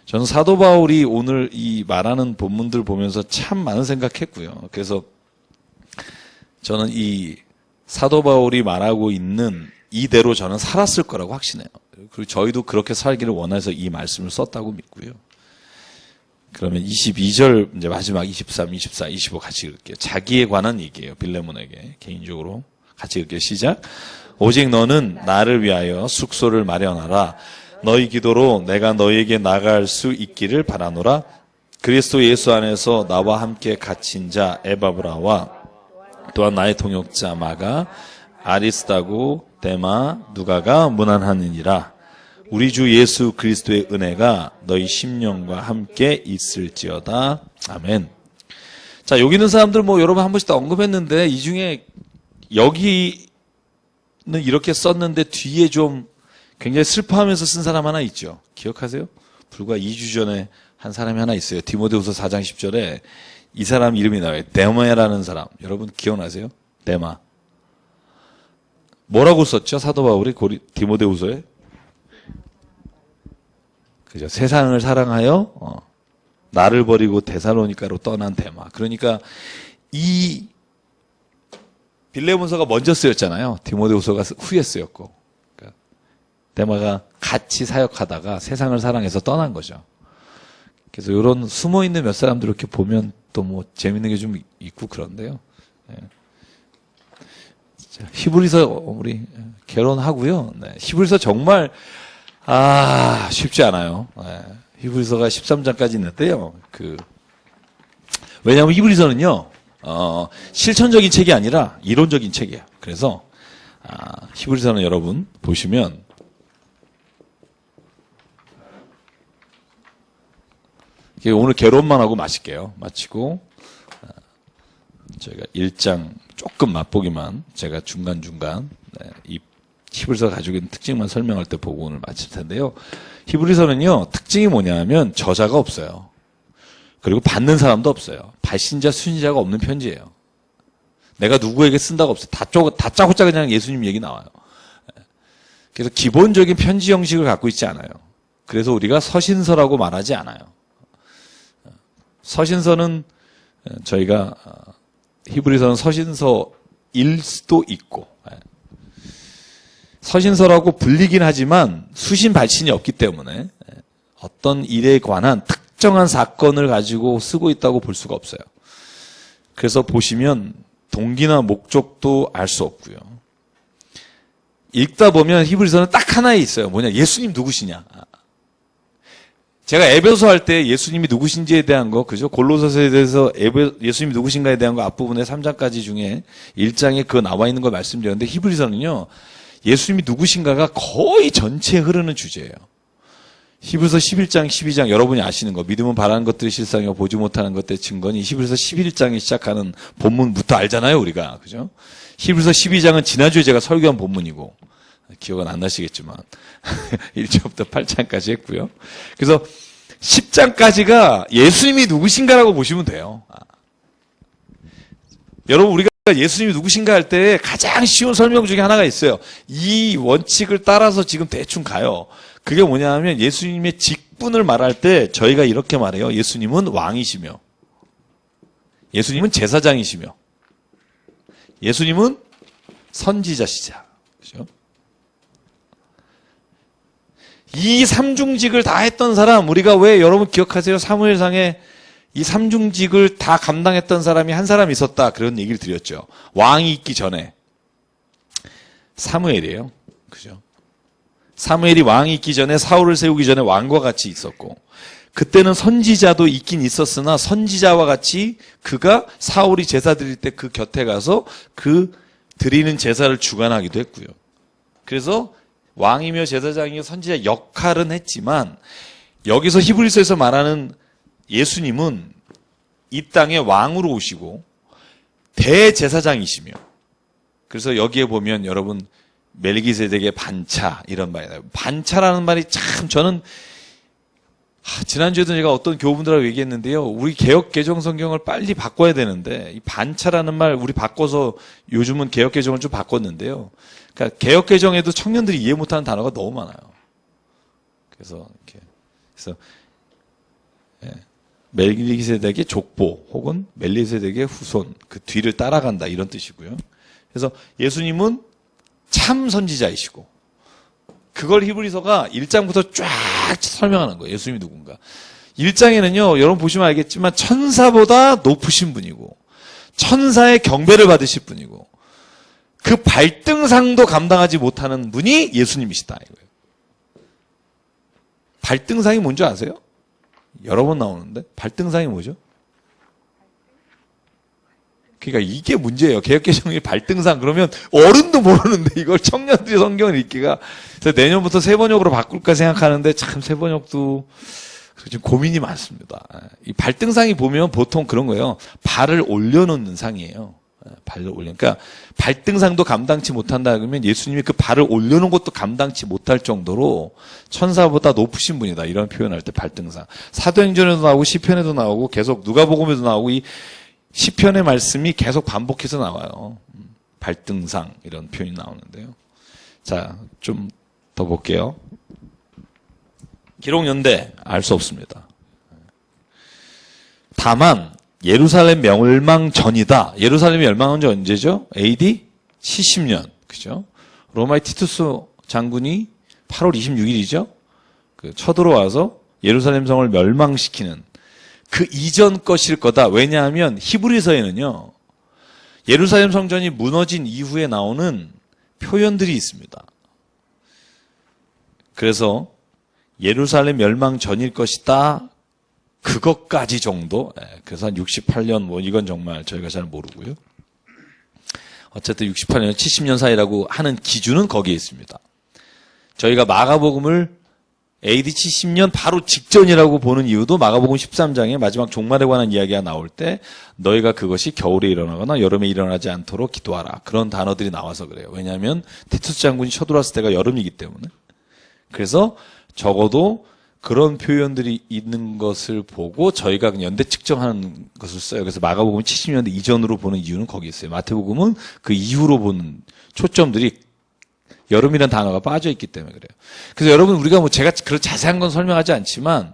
저는 사도 바울이 오늘 이 말하는 본문들 보면서 참 많은 생각했고요. 그래서 저는 이 사도 바울이 말하고 있는 이대로 저는 살았을 거라고 확신해요. 그리고 저희도 그렇게 살기를 원해서 이 말씀을 썼다고 믿고요. 그러면 22절 이제 마지막 23, 24, 25 같이 읽을게요. 자기에 관한 얘기예요. 빌레몬에게 개인적으로 같이 읽을게요. 시작. 오직 너는 나를 위하여 숙소를 마련하라. 너희 기도로 내가 너희에게 나갈 수 있기를 바라노라. 그리스도 예수 안에서 나와 함께 갇힌 자 에바브라와 또한 나의 동역자 마가 아리스다고 데마 누가가 문안하느니라. 우리 주 예수 그리스도의 은혜가 너희 심령과 함께 있을지어다. 아멘. 자, 여기 있는 사람들 여러분 한 번씩 다 언급했는데 이 중에 여기는 이렇게 썼는데 뒤에 좀 굉장히 슬퍼하면서 쓴 사람 하나 있죠. 기억하세요? 불과 2주 전에 한 사람이 하나 있어요. 디모데후서 4장 10절에 이 사람 이름이 나와요. 데마라는 사람. 여러분 기억나세요? 데마. 뭐라고 썼죠? 사도 바울이 디모데후서에? 그죠? 세상을 사랑하여 나를 버리고 데살로니가로 떠난 데마. 그러니까 이 빌레몬서가 먼저 쓰였잖아요. 디모데후서가 후에 쓰였고. 그러니까 데마가 같이 사역하다가 세상을 사랑해서 떠난 거죠. 그래서 이런 숨어있는 몇 사람들 이렇게 보면 또 재밌는 게 좀 있고 그런데요. 네. 히브리서 우리 결혼하고요. 네. 히브리서 정말 쉽지 않아요. 네. 히브리서가 13장까지 있는데요. 왜냐하면 히브리서는요, 실천적인 책이 아니라 이론적인 책이에요. 그래서, 히브리서는 여러분 보시면, 오늘 개론만 하고 마치고, 저희가 1장 조금 맛보기만, 제가 중간중간, 이 히브리서 가지고 있는 특징만 설명할 때 보고 오늘 마칠 텐데요. 히브리서는요, 특징이 뭐냐면 저자가 없어요. 그리고 받는 사람도 없어요. 발신자, 수신자가 없는 편지예요. 내가 누구에게 쓴다고 없어요. 다짜고짜 그냥 예수님 얘기 나와요. 그래서 기본적인 편지 형식을 갖고 있지 않아요. 그래서 우리가 서신서라고 말하지 않아요. 서신서는 저희가 히브리서는 서신서일 수도 있고 서신서라고 불리긴 하지만 수신 발신이 없기 때문에 어떤 일에 관한 특정한 사건을 가지고 쓰고 있다고 볼 수가 없어요. 그래서 보시면 동기나 목적도 알 수 없고요. 읽다 보면 히브리서는 딱 하나에 있어요. 뭐냐? 예수님 누구시냐? 제가 에베소 할 때 예수님이 누구신지에 대한 거, 그죠? 골로새서에 대해서 예수님이 누구신가에 대한 거 앞부분에 3장까지 중에 1장에 그거 나와 있는 걸 말씀드렸는데 히브리서는요, 예수님이 누구신가가 거의 전체에 흐르는 주제예요. 히브리서 11장, 12장 여러분이 아시는 거 믿음은 바라는 것들이 실상이고 보지 못하는 것들의 증거니 히브리서 11장에 시작하는 본문부터 알잖아요 우리가. 그죠? 히브리서 12장은 지난주에 제가 설교한 본문이고 기억은 안 나시겠지만 1절부터 8장까지 했고요. 그래서 10장까지가 예수님이 누구신가라고 보시면 돼요. 여러분 우리가 예수님이 누구신가 할 때 가장 쉬운 설명 중에 하나가 있어요. 이 원칙을 따라서 지금 대충 가요. 그게 뭐냐 하면 예수님의 직분을 말할 때 저희가 이렇게 말해요. 예수님은 왕이시며 예수님은 제사장이시며 예수님은 선지자시자. 그죠? 이 삼중직을 다 했던 사람 우리가 왜 여러분 기억하세요? 사무엘상에 이 삼중직을 다 감당했던 사람이 한 사람 있었다. 그런 얘기를 드렸죠. 왕이 있기 전에. 사무엘이에요. 그죠? 사무엘이 왕이 있기 전에 사울을 세우기 전에 왕과 같이 있었고 그때는 선지자도 있긴 있었으나 선지자와 같이 그가 사울이 제사 드릴 때 그 곁에 가서 그 드리는 제사를 주관하기도 했고요. 그래서 왕이며 제사장이며 선지자 역할은 했지만 여기서 히브리서에서 말하는 예수님은 이 땅에 왕으로 오시고 대제사장이시며 그래서 여기에 보면 여러분 멜기세덱의 반차 이런 말이 나와요. 반차라는 말이 참 저는 지난주에도 제가 어떤 교우분들하고 얘기했는데요. 우리 개역 개정 성경을 빨리 바꿔야 되는데 이 반차라는 말 우리 바꿔서 요즘은 개역 개정을 좀 바꿨는데요. 그러니까 개역 개정에도 청년들이 이해 못하는 단어가 너무 많아요. 그래서 멜기세덱의 족보 혹은 멜기세덱의 후손 그 뒤를 따라간다 이런 뜻이고요. 그래서 예수님은 참 선지자이시고 그걸 히브리서가 1장부터 쫙 설명하는 거예요. 예수님이 누군가. 1장에는요. 여러분 보시면 알겠지만 천사보다 높으신 분이고 천사의 경배를 받으실 분이고 그 발등상도 감당하지 못하는 분이 예수님이시다 이거예요. 발등상이 뭔지 아세요? 여러 번 나오는데 발등상이 뭐죠? 그러니까 이게 문제예요. 개역개정이 발등상 그러면 어른도 모르는데 이걸 청년들이 성경을 읽기가 그래서 내년부터 세번역으로 바꿀까 생각하는데 참 세번역도 지금 고민이 많습니다. 이 발등상이 보면 보통 그런 거예요. 발을 올려놓는 상이에요. 발을 올려. 그러니까 발등상도 감당치 못한다 그러면 예수님이 그 발을 올려놓은 것도 감당치 못할 정도로 천사보다 높으신 분이다. 이런 표현할 때 발등상. 사도행전에도 나오고 시편에도 나오고 계속 누가복음에도 나오고 이 시편의 말씀이 계속 반복해서 나와요. 발등상 이런 표현이 나오는데요. 자, 좀 더 볼게요. 기록연대 알 수 없습니다. 다만 예루살렘 멸망 전이다. 예루살렘이 멸망한 지 언제죠? AD 70년. 그죠? 로마의 티투스 장군이 8월 26일이죠? 쳐들어와서 예루살렘 성을 멸망시키는 그 이전 것일 거다. 왜냐하면 히브리서에는요. 예루살렘 성전이 무너진 이후에 나오는 표현들이 있습니다. 그래서 예루살렘 멸망 전일 것이다. 그것까지 정도. 그래서 한 68년 뭐 이건 정말 저희가 잘 모르고요. 어쨌든 68년, 70년 사이라고 하는 기준은 거기에 있습니다. 저희가 마가복음을 AD 70년 바로 직전이라고 보는 이유도 마가복음 13장에 마지막 종말에 관한 이야기가 나올 때 너희가 그것이 겨울에 일어나거나 여름에 일어나지 않도록 기도하라. 그런 단어들이 나와서 그래요. 왜냐하면 티투스 장군이 쳐들어왔을 때가 여름이기 때문에. 그래서 적어도 그런 표현들이 있는 것을 보고 저희가 그냥 연대 측정하는 것을 써요. 그래서 마가복음 70년대 이전으로 보는 이유는 거기 있어요. 마태복음은 그 이후로 보는 초점들이 여름이라는 단어가 빠져 있기 때문에 그래요. 그래서 여러분 우리가 뭐 제가 그런 자세한 건 설명하지 않지만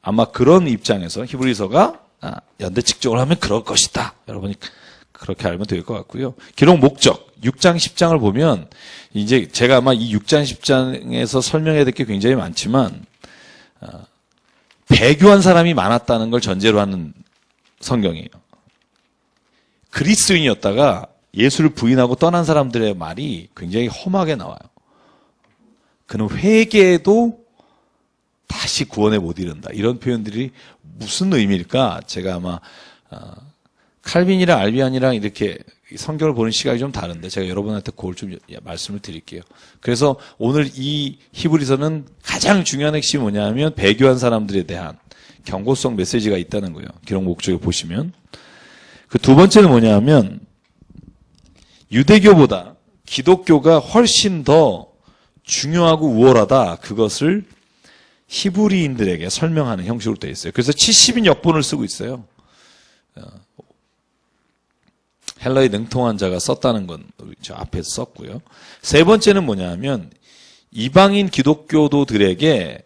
아마 그런 입장에서 히브리서가 연대 측정을 하면 그럴 것이다. 여러분이 그렇게 알면 될 것 같고요. 기록 목적 6장 10장을 보면 이제 제가 아마 이 6장 10장에서 설명해야 될 게 굉장히 많지만 배교한 사람이 많았다는 걸 전제로 하는 성경이에요. 그리스도인이었다가 예수를 부인하고 떠난 사람들의 말이 굉장히 험하게 나와요. 그는 회개도 다시 구원에 못 이른다. 이런 표현들이 무슨 의미일까? 제가 아마 칼빈이랑 알비안이랑 이렇게 성경을 보는 시각이 좀 다른데 제가 여러분한테 그걸 좀 말씀을 드릴게요. 그래서 오늘 이 히브리서는 가장 중요한 핵심이 뭐냐면 배교한 사람들에 대한 경고성 메시지가 있다는 거예요. 기록 목적을 보시면. 그 두 번째는 뭐냐면 유대교보다 기독교가 훨씬 더 중요하고 우월하다. 그것을 히브리인들에게 설명하는 형식으로 되어 있어요. 그래서 70인 역본을 쓰고 있어요. 헬라에 능통한 자가 썼다는 건 저 앞에서 썼고요. 세 번째는 뭐냐면 이방인 기독교도들에게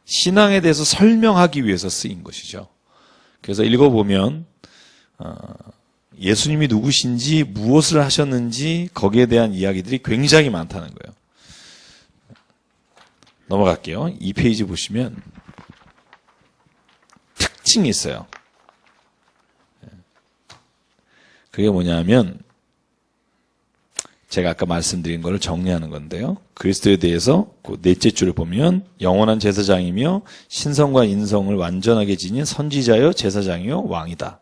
신앙에 대해서 설명하기 위해서 쓰인 것이죠. 그래서 읽어보면 예수님이 누구신지 무엇을 하셨는지 거기에 대한 이야기들이 굉장히 많다는 거예요. 넘어갈게요. 이 페이지 보시면 특징이 있어요. 그게 뭐냐면 제가 아까 말씀드린 거를 정리하는 건데요. 그리스도에 대해서 그 넷째 줄을 보면 영원한 제사장이며 신성과 인성을 완전하게 지닌 선지자여 제사장이요 왕이다.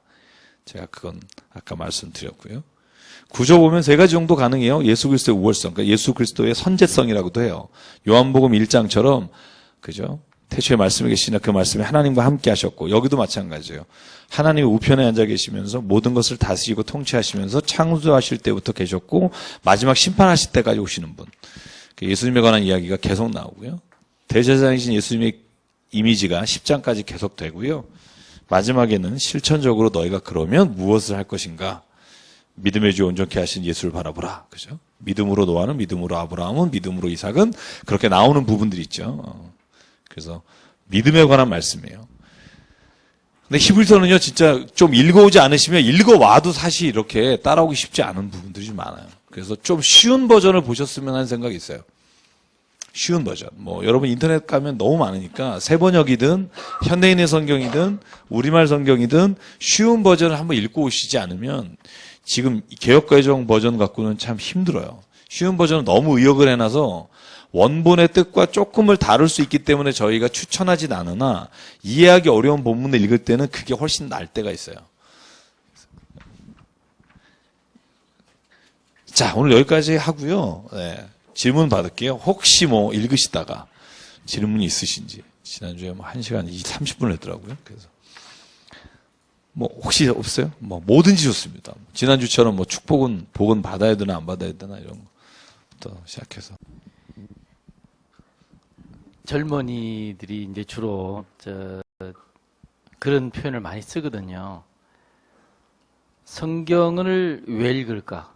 제가 그건 아까 말씀드렸고요. 구조 보면 세 가지 정도 가능해요. 예수 그리스도의 우월성, 그러니까 예수 그리스도의 선제성이라고도 해요. 요한복음 1장처럼 그죠? 태초에 말씀이 계시나 그 말씀이 하나님과 함께 하셨고 여기도 마찬가지예요. 하나님의 우편에 앉아 계시면서 모든 것을 다스리고 통치하시면서 창조하실 때부터 계셨고 마지막 심판하실 때까지 오시는 분. 예수님에 관한 이야기가 계속 나오고요. 대제사장이신 예수님의 이미지가 10장까지 계속되고요. 마지막에는 실천적으로 너희가 그러면 무엇을 할 것인가? 믿음의 주 온전케 하신 예수를 바라보라. 그죠? 믿음으로 노아는, 믿음으로 아브라함은, 믿음으로 이삭은 그렇게 나오는 부분들이 있죠. 그래서 믿음에 관한 말씀이에요. 근데 히브리서는요, 진짜 좀 읽어오지 않으시면 읽어와도 사실 이렇게 따라오기 쉽지 않은 부분들이 좀 많아요. 그래서 좀 쉬운 버전을 보셨으면 하는 생각이 있어요. 쉬운 버전. 뭐 여러분 인터넷 가면 너무 많으니까 새 번역이든 현대인의 성경이든 우리말 성경이든 쉬운 버전을 한번 읽고 오시지 않으면 지금 개역개정 버전 갖고는 참 힘들어요. 쉬운 버전은 너무 의역을 해놔서 원본의 뜻과 조금을 다룰 수 있기 때문에 저희가 추천하진 않으나 이해하기 어려운 본문을 읽을 때는 그게 훨씬 나을 때가 있어요. 자, 오늘 여기까지 하고요. 네, 질문 받을게요. 혹시 뭐 읽으시다가 질문이 있으신지. 지난주에 뭐 1시간 30분을 했더라고요. 그래서 뭐 혹시 없어요? 뭐 뭐든지 좋습니다. 지난주처럼 뭐 복은 받아야 되나 안 받아야 되나 이런 것부터 시작해서. 젊은이들이 이제 주로 그런 표현을 많이 쓰거든요. 성경을 왜 읽을까?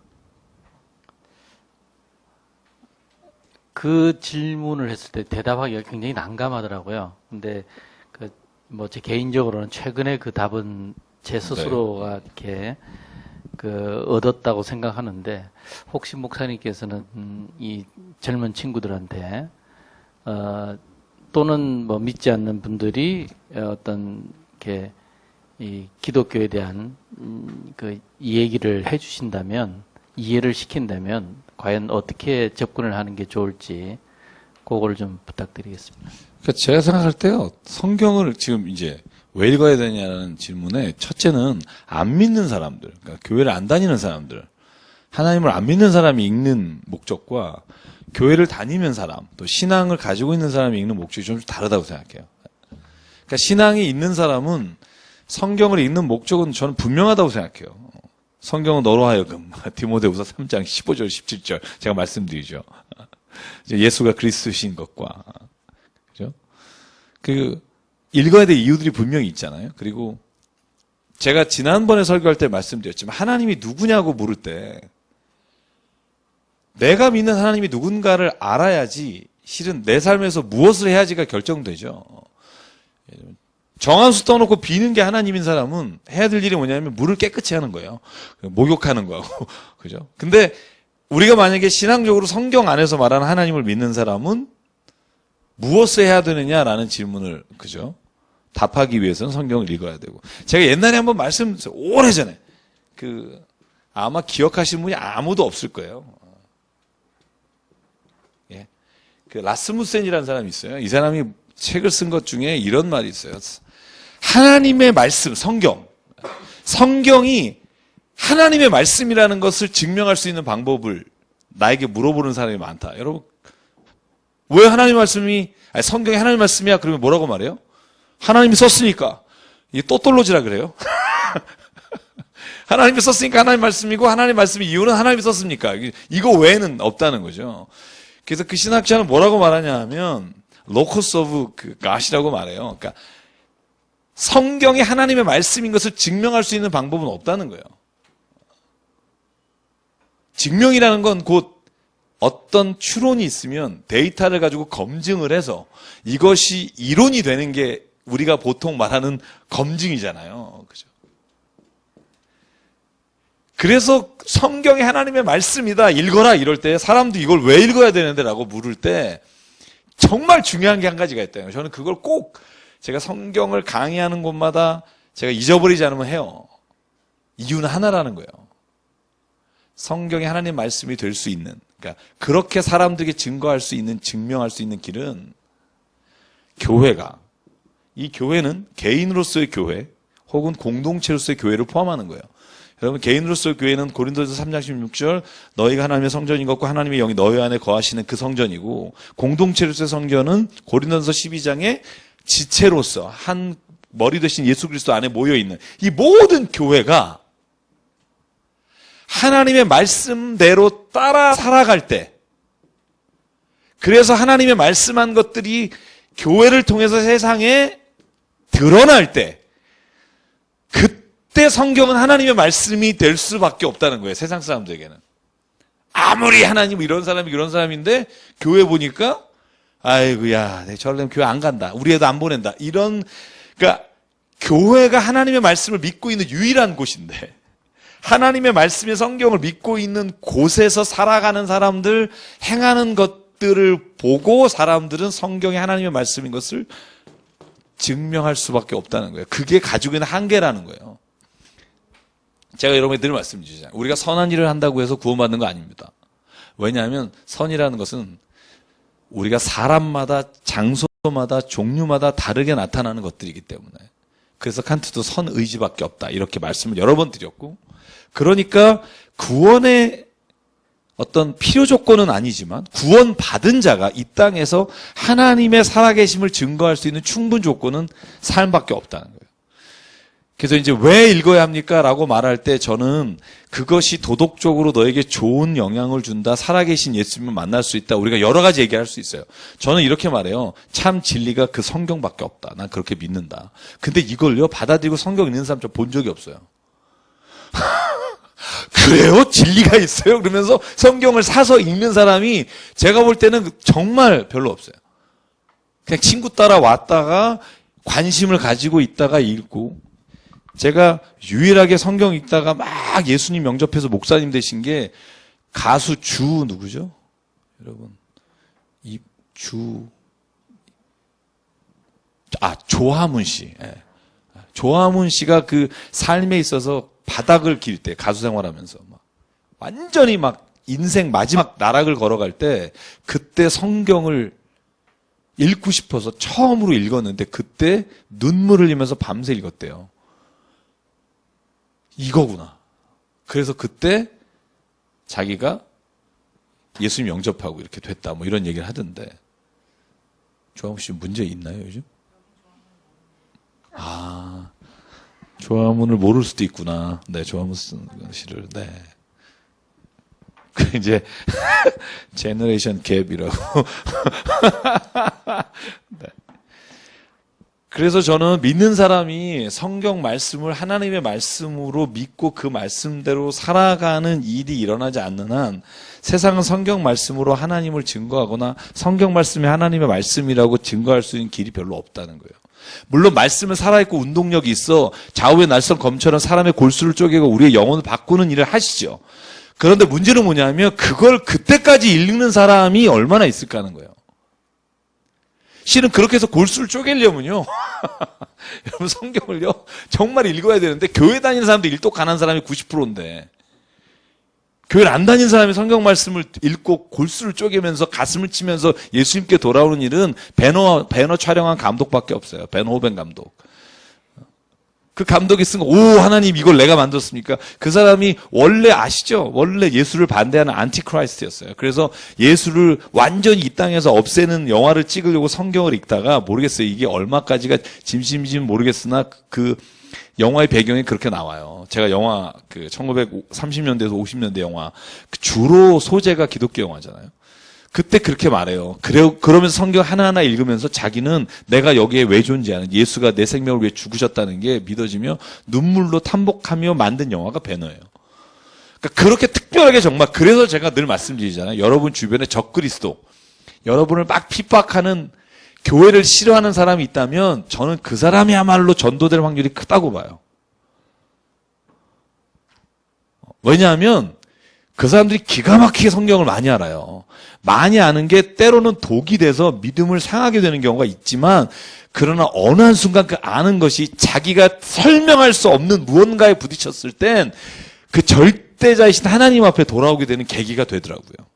그 질문을 했을 때 대답하기가 굉장히 난감하더라고요. 근데 뭐 제 개인적으로는 최근에 그 답은 제 스스로가 이렇게 얻었다고 생각하는데 혹시 목사님께서는 이 젊은 친구들한테 또는 뭐 믿지 않는 분들이 어떤 이렇게 이 기독교에 대한 이 얘기를 해주신다면 이해를 시킨다면 과연 어떻게 접근을 하는 게 좋을지 그거를 좀 부탁드리겠습니다. 그러니까 제가 생각할 때요, 성경을 지금 이제 왜 읽어야 되냐는 질문에 첫째는 안 믿는 사람들, 그러니까 교회를 안 다니는 사람들, 하나님을 안 믿는 사람이 읽는 목적과 교회를 다니는 사람, 또 신앙을 가지고 있는 사람이 읽는 목적이 좀 다르다고 생각해요. 그러니까 신앙이 있는 사람은 성경을 읽는 목적은 저는 분명하다고 생각해요. 성경은 너로 하여금 디모데후서 3장 15절 17절 제가 말씀드리죠. 예수가 그리스도신 것과 그죠? 읽어야 될 이유들이 분명히 있잖아요. 그리고 제가 지난번에 설교할 때 말씀드렸지만 하나님이 누구냐고 물을 때 내가 믿는 하나님이 누군가를 알아야지 실은 내 삶에서 무엇을 해야지가 결정되죠. 정한수 떠놓고 비는 게 하나님인 사람은 해야 될 일이 뭐냐면 물을 깨끗이 하는 거예요. 목욕하는 거하고. 그죠? 근데 우리가 만약에 신앙적으로 성경 안에서 말하는 하나님을 믿는 사람은 무엇을 해야 되느냐라는 질문을, 그죠? 답하기 위해서는 성경을 읽어야 되고. 제가 옛날에 한번 오래전에, 아마 기억하시는 분이 아무도 없을 거예요. 예. 라스무센이라는 사람이 있어요. 이 사람이 책을 쓴 것 중에 이런 말이 있어요. 하나님의 말씀, 성경. 성경이 하나님의 말씀이라는 것을 증명할 수 있는 방법을 나에게 물어보는 사람이 많다. 여러분, 왜 하나님의 말씀이, 아니, 성경이 하나님의 말씀이야? 그러면 뭐라고 말해요? 하나님이 썼으니까. 이게 또똘로지라 그래요. 하나님이 썼으니까 하나님 말씀이고, 하나님 말씀의 이유는 하나님이 썼습니까? 이거 외에는 없다는 거죠. 그래서 그 신학자는 뭐라고 말하냐 하면, 로커스 오브 그 갓이라고 말해요. 그러니까, 성경이 하나님의 말씀인 것을 증명할 수 있는 방법은 없다는 거예요. 증명이라는 건 곧 어떤 추론이 있으면 데이터를 가지고 검증을 해서 이것이 이론이 되는 게 우리가 보통 말하는 검증이잖아요. 그죠? 그래서 성경이 하나님의 말씀이다, 읽어라 이럴 때 사람도 이걸 왜 읽어야 되는데 라고 물을 때 정말 중요한 게 한 가지가 있다요. 저는 그걸 꼭 제가 성경을 강의하는 곳마다 제가 잊어버리지 않으면 해요. 이유는 하나라는 거예요. 성경이 하나님 말씀이 될 수 있는, 그러니까 그렇게 사람들에게 증거할 수 있는, 증명할 수 있는 길은 교회가, 이 교회는 개인으로서의 교회 혹은 공동체로서의 교회를 포함하는 거예요. 여러분, 개인으로서의 교회는 고린도서 3장 16절 너희가 하나님의 성전인 것과 하나님의 영이 너희 안에 거하시는 그 성전이고, 공동체로서의 성전은 고린도서 12장의 지체로서 한 머리 되신 예수 그리스도 안에 모여있는 이 모든 교회가 하나님의 말씀대로 따라 살아갈 때, 그래서 하나님의 말씀한 것들이 교회를 통해서 세상에 드러날 때, 그때 성경은 하나님의 말씀이 될 수밖에 없다는 거예요. 세상 사람들에게는. 아무리 하나님 이런 사람이 그런 사람인데 교회 보니까 아이고야, 저러려면 교회 안 간다, 우리 애도 안 보낸다, 이런. 그러니까 교회가 하나님의 말씀을 믿고 있는 유일한 곳인데, 하나님의 말씀의 성경을 믿고 있는 곳에서 살아가는 사람들, 행하는 것들을 보고 사람들은 성경이 하나님의 말씀인 것을 증명할 수밖에 없다는 거예요. 그게 가지고 있는 한계라는 거예요. 제가 여러분에게 늘 말씀드리잖아요. 우리가 선한 일을 한다고 해서 구원받는 거 아닙니다. 왜냐하면 선이라는 것은 우리가 사람마다, 장소마다, 종류마다 다르게 나타나는 것들이기 때문에. 그래서 칸트도 선의지밖에 없다, 이렇게 말씀을 여러 번 드렸고, 그러니까 구원의 어떤 필요 조건은 아니지만 구원받은 자가 이 땅에서 하나님의 살아계심을 증거할 수 있는 충분 조건은 삶밖에 없다는 거예요. 그래서 이제 왜 읽어야 합니까? 라고 말할 때 저는 그것이 도덕적으로 너에게 좋은 영향을 준다, 살아계신 예수님을 만날 수 있다, 우리가 여러 가지 얘기할 수 있어요. 저는 이렇게 말해요. 참 진리가 그 성경밖에 없다. 난 그렇게 믿는다. 근데 이걸요, 받아들이고 성경 읽는 사람 저 본 적이 없어요. 그래요? 진리가 있어요? 그러면서 성경을 사서 읽는 사람이 제가 볼 때는 정말 별로 없어요. 그냥 친구 따라 왔다가 관심을 가지고 있다가 읽고, 제가 유일하게 성경 읽다가 막 예수님 영접해서 목사님 되신 게 가수 주 누구죠? 여러분, 이 주, 조화문 씨. 예. 조화문 씨가 그 삶에 있어서 바닥을 길 때, 가수 생활하면서 막 완전히 막 인생 마지막 나락을 걸어갈 때, 그때 성경을 읽고 싶어서 처음으로 읽었는데 그때 눈물을 흘리면서 밤새 읽었대요. 이거구나. 그래서 그때 자기가 예수님 영접하고 이렇게 됐다, 뭐 이런 얘기를 하던데. 조화문 씨 문제 있나요, 요즘? 조화문을 모를 수도 있구나. 네, 조화문 씨를, 네. 그 이제 제너레이션 갭이라고. 네. 그래서 저는 믿는 사람이 성경 말씀을 하나님의 말씀으로 믿고 그 말씀대로 살아가는 일이 일어나지 않는 한 세상은 성경 말씀으로 하나님을 증거하거나 성경 말씀이 하나님의 말씀이라고 증거할 수 있는 길이 별로 없다는 거예요. 물론 말씀은 살아있고 운동력이 있어 좌우의 날선 검처럼 사람의 골수를 쪼개고 우리의 영혼을 바꾸는 일을 하시죠. 그런데 문제는 뭐냐면 그걸 그때까지 읽는 사람이 얼마나 있을까 하는 거예요. 실은 그렇게 해서 골수를 쪼개려면요, 여러분 성경을요 정말 읽어야 되는데, 교회 다니는 사람도 일독 가난 사람이 90%인데 교회를 안 다니는 사람이 성경 말씀을 읽고 골수를 쪼개면서 가슴을 치면서 예수님께 돌아오는 일은 배너 촬영한 감독밖에 없어요. 벤 호벤 감독. 그 감독이 쓴 거, 오, 하나님 이걸 내가 만들었습니까? 그 사람이 원래 아시죠? 원래 예수를 반대하는 안티크라이스트였어요. 그래서 예수를 완전히 이 땅에서 없애는 영화를 찍으려고 성경을 읽다가 모르겠어요. 이게 얼마까지가 진심인지는 모르겠으나 그 영화의 배경이 그렇게 나와요. 제가 영화 그 1930년대에서 50년대 영화 그 주로 소재가 기독교 영화잖아요. 그때 그렇게 말해요. 그러면서 성경 하나하나 읽으면서 자기는 내가 여기에 왜 존재하는, 예수가 내 생명을 위해 죽으셨다는 게 믿어지며 눈물로 탐복하며 만든 영화가 배너예요. 그러니까 그렇게 특별하게 정말, 그래서 제가 늘 말씀드리잖아요. 여러분 주변에 적그리스도, 여러분을 막 핍박하는, 교회를 싫어하는 사람이 있다면 저는 그 사람이야말로 전도될 확률이 크다고 봐요. 왜냐하면 그 사람들이 기가 막히게 성경을 많이 알아요. 많이 아는 게 때로는 독이 돼서 믿음을 상하게 되는 경우가 있지만, 그러나 어느 한순간 그 아는 것이 자기가 설명할 수 없는 무언가에 부딪혔을 땐 그 절대자이신 하나님 앞에 돌아오게 되는 계기가 되더라고요.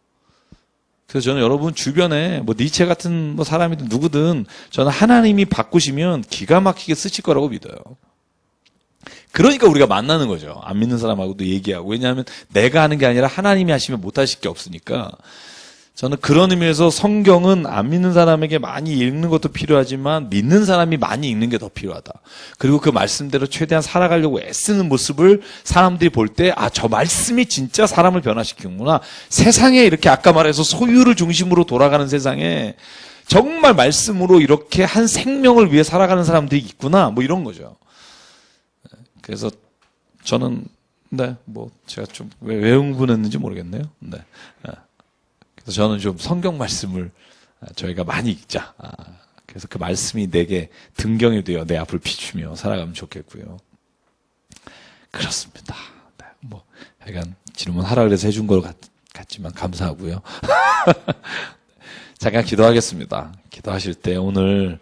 그래서 저는 여러분 주변에 뭐 니체 같은 뭐 사람이든 누구든 저는 하나님이 바꾸시면 기가 막히게 쓰실 거라고 믿어요. 그러니까 우리가 만나는 거죠. 안 믿는 사람하고도 얘기하고. 왜냐하면 내가 하는 게 아니라 하나님이 하시면 못하실 게 없으니까. 저는 그런 의미에서 성경은 안 믿는 사람에게 많이 읽는 것도 필요하지만 믿는 사람이 많이 읽는 게 더 필요하다. 그리고 그 말씀대로 최대한 살아가려고 애쓰는 모습을 사람들이 볼 때, 아, 저 말씀이 진짜 사람을 변화시키는구나. 세상에 이렇게 아까 말해서 소유를 중심으로 돌아가는 세상에 정말 말씀으로 이렇게 한 생명을 위해 살아가는 사람들이 있구나. 뭐 이런 거죠. 그래서 저는, 네, 뭐 제가 좀 왜 흥분했는지 모르겠네요. 네. 그래서 저는 좀 성경 말씀을 저희가 많이 읽자. 그래서 그 말씀이 내게 등경이 되어 내 앞을 비추며 살아가면 좋겠고요. 그렇습니다. 네, 뭐 약간 질문하라 그래서 해준 것 같지만 감사하고요. 잠깐 기도하겠습니다. 기도하실 때 오늘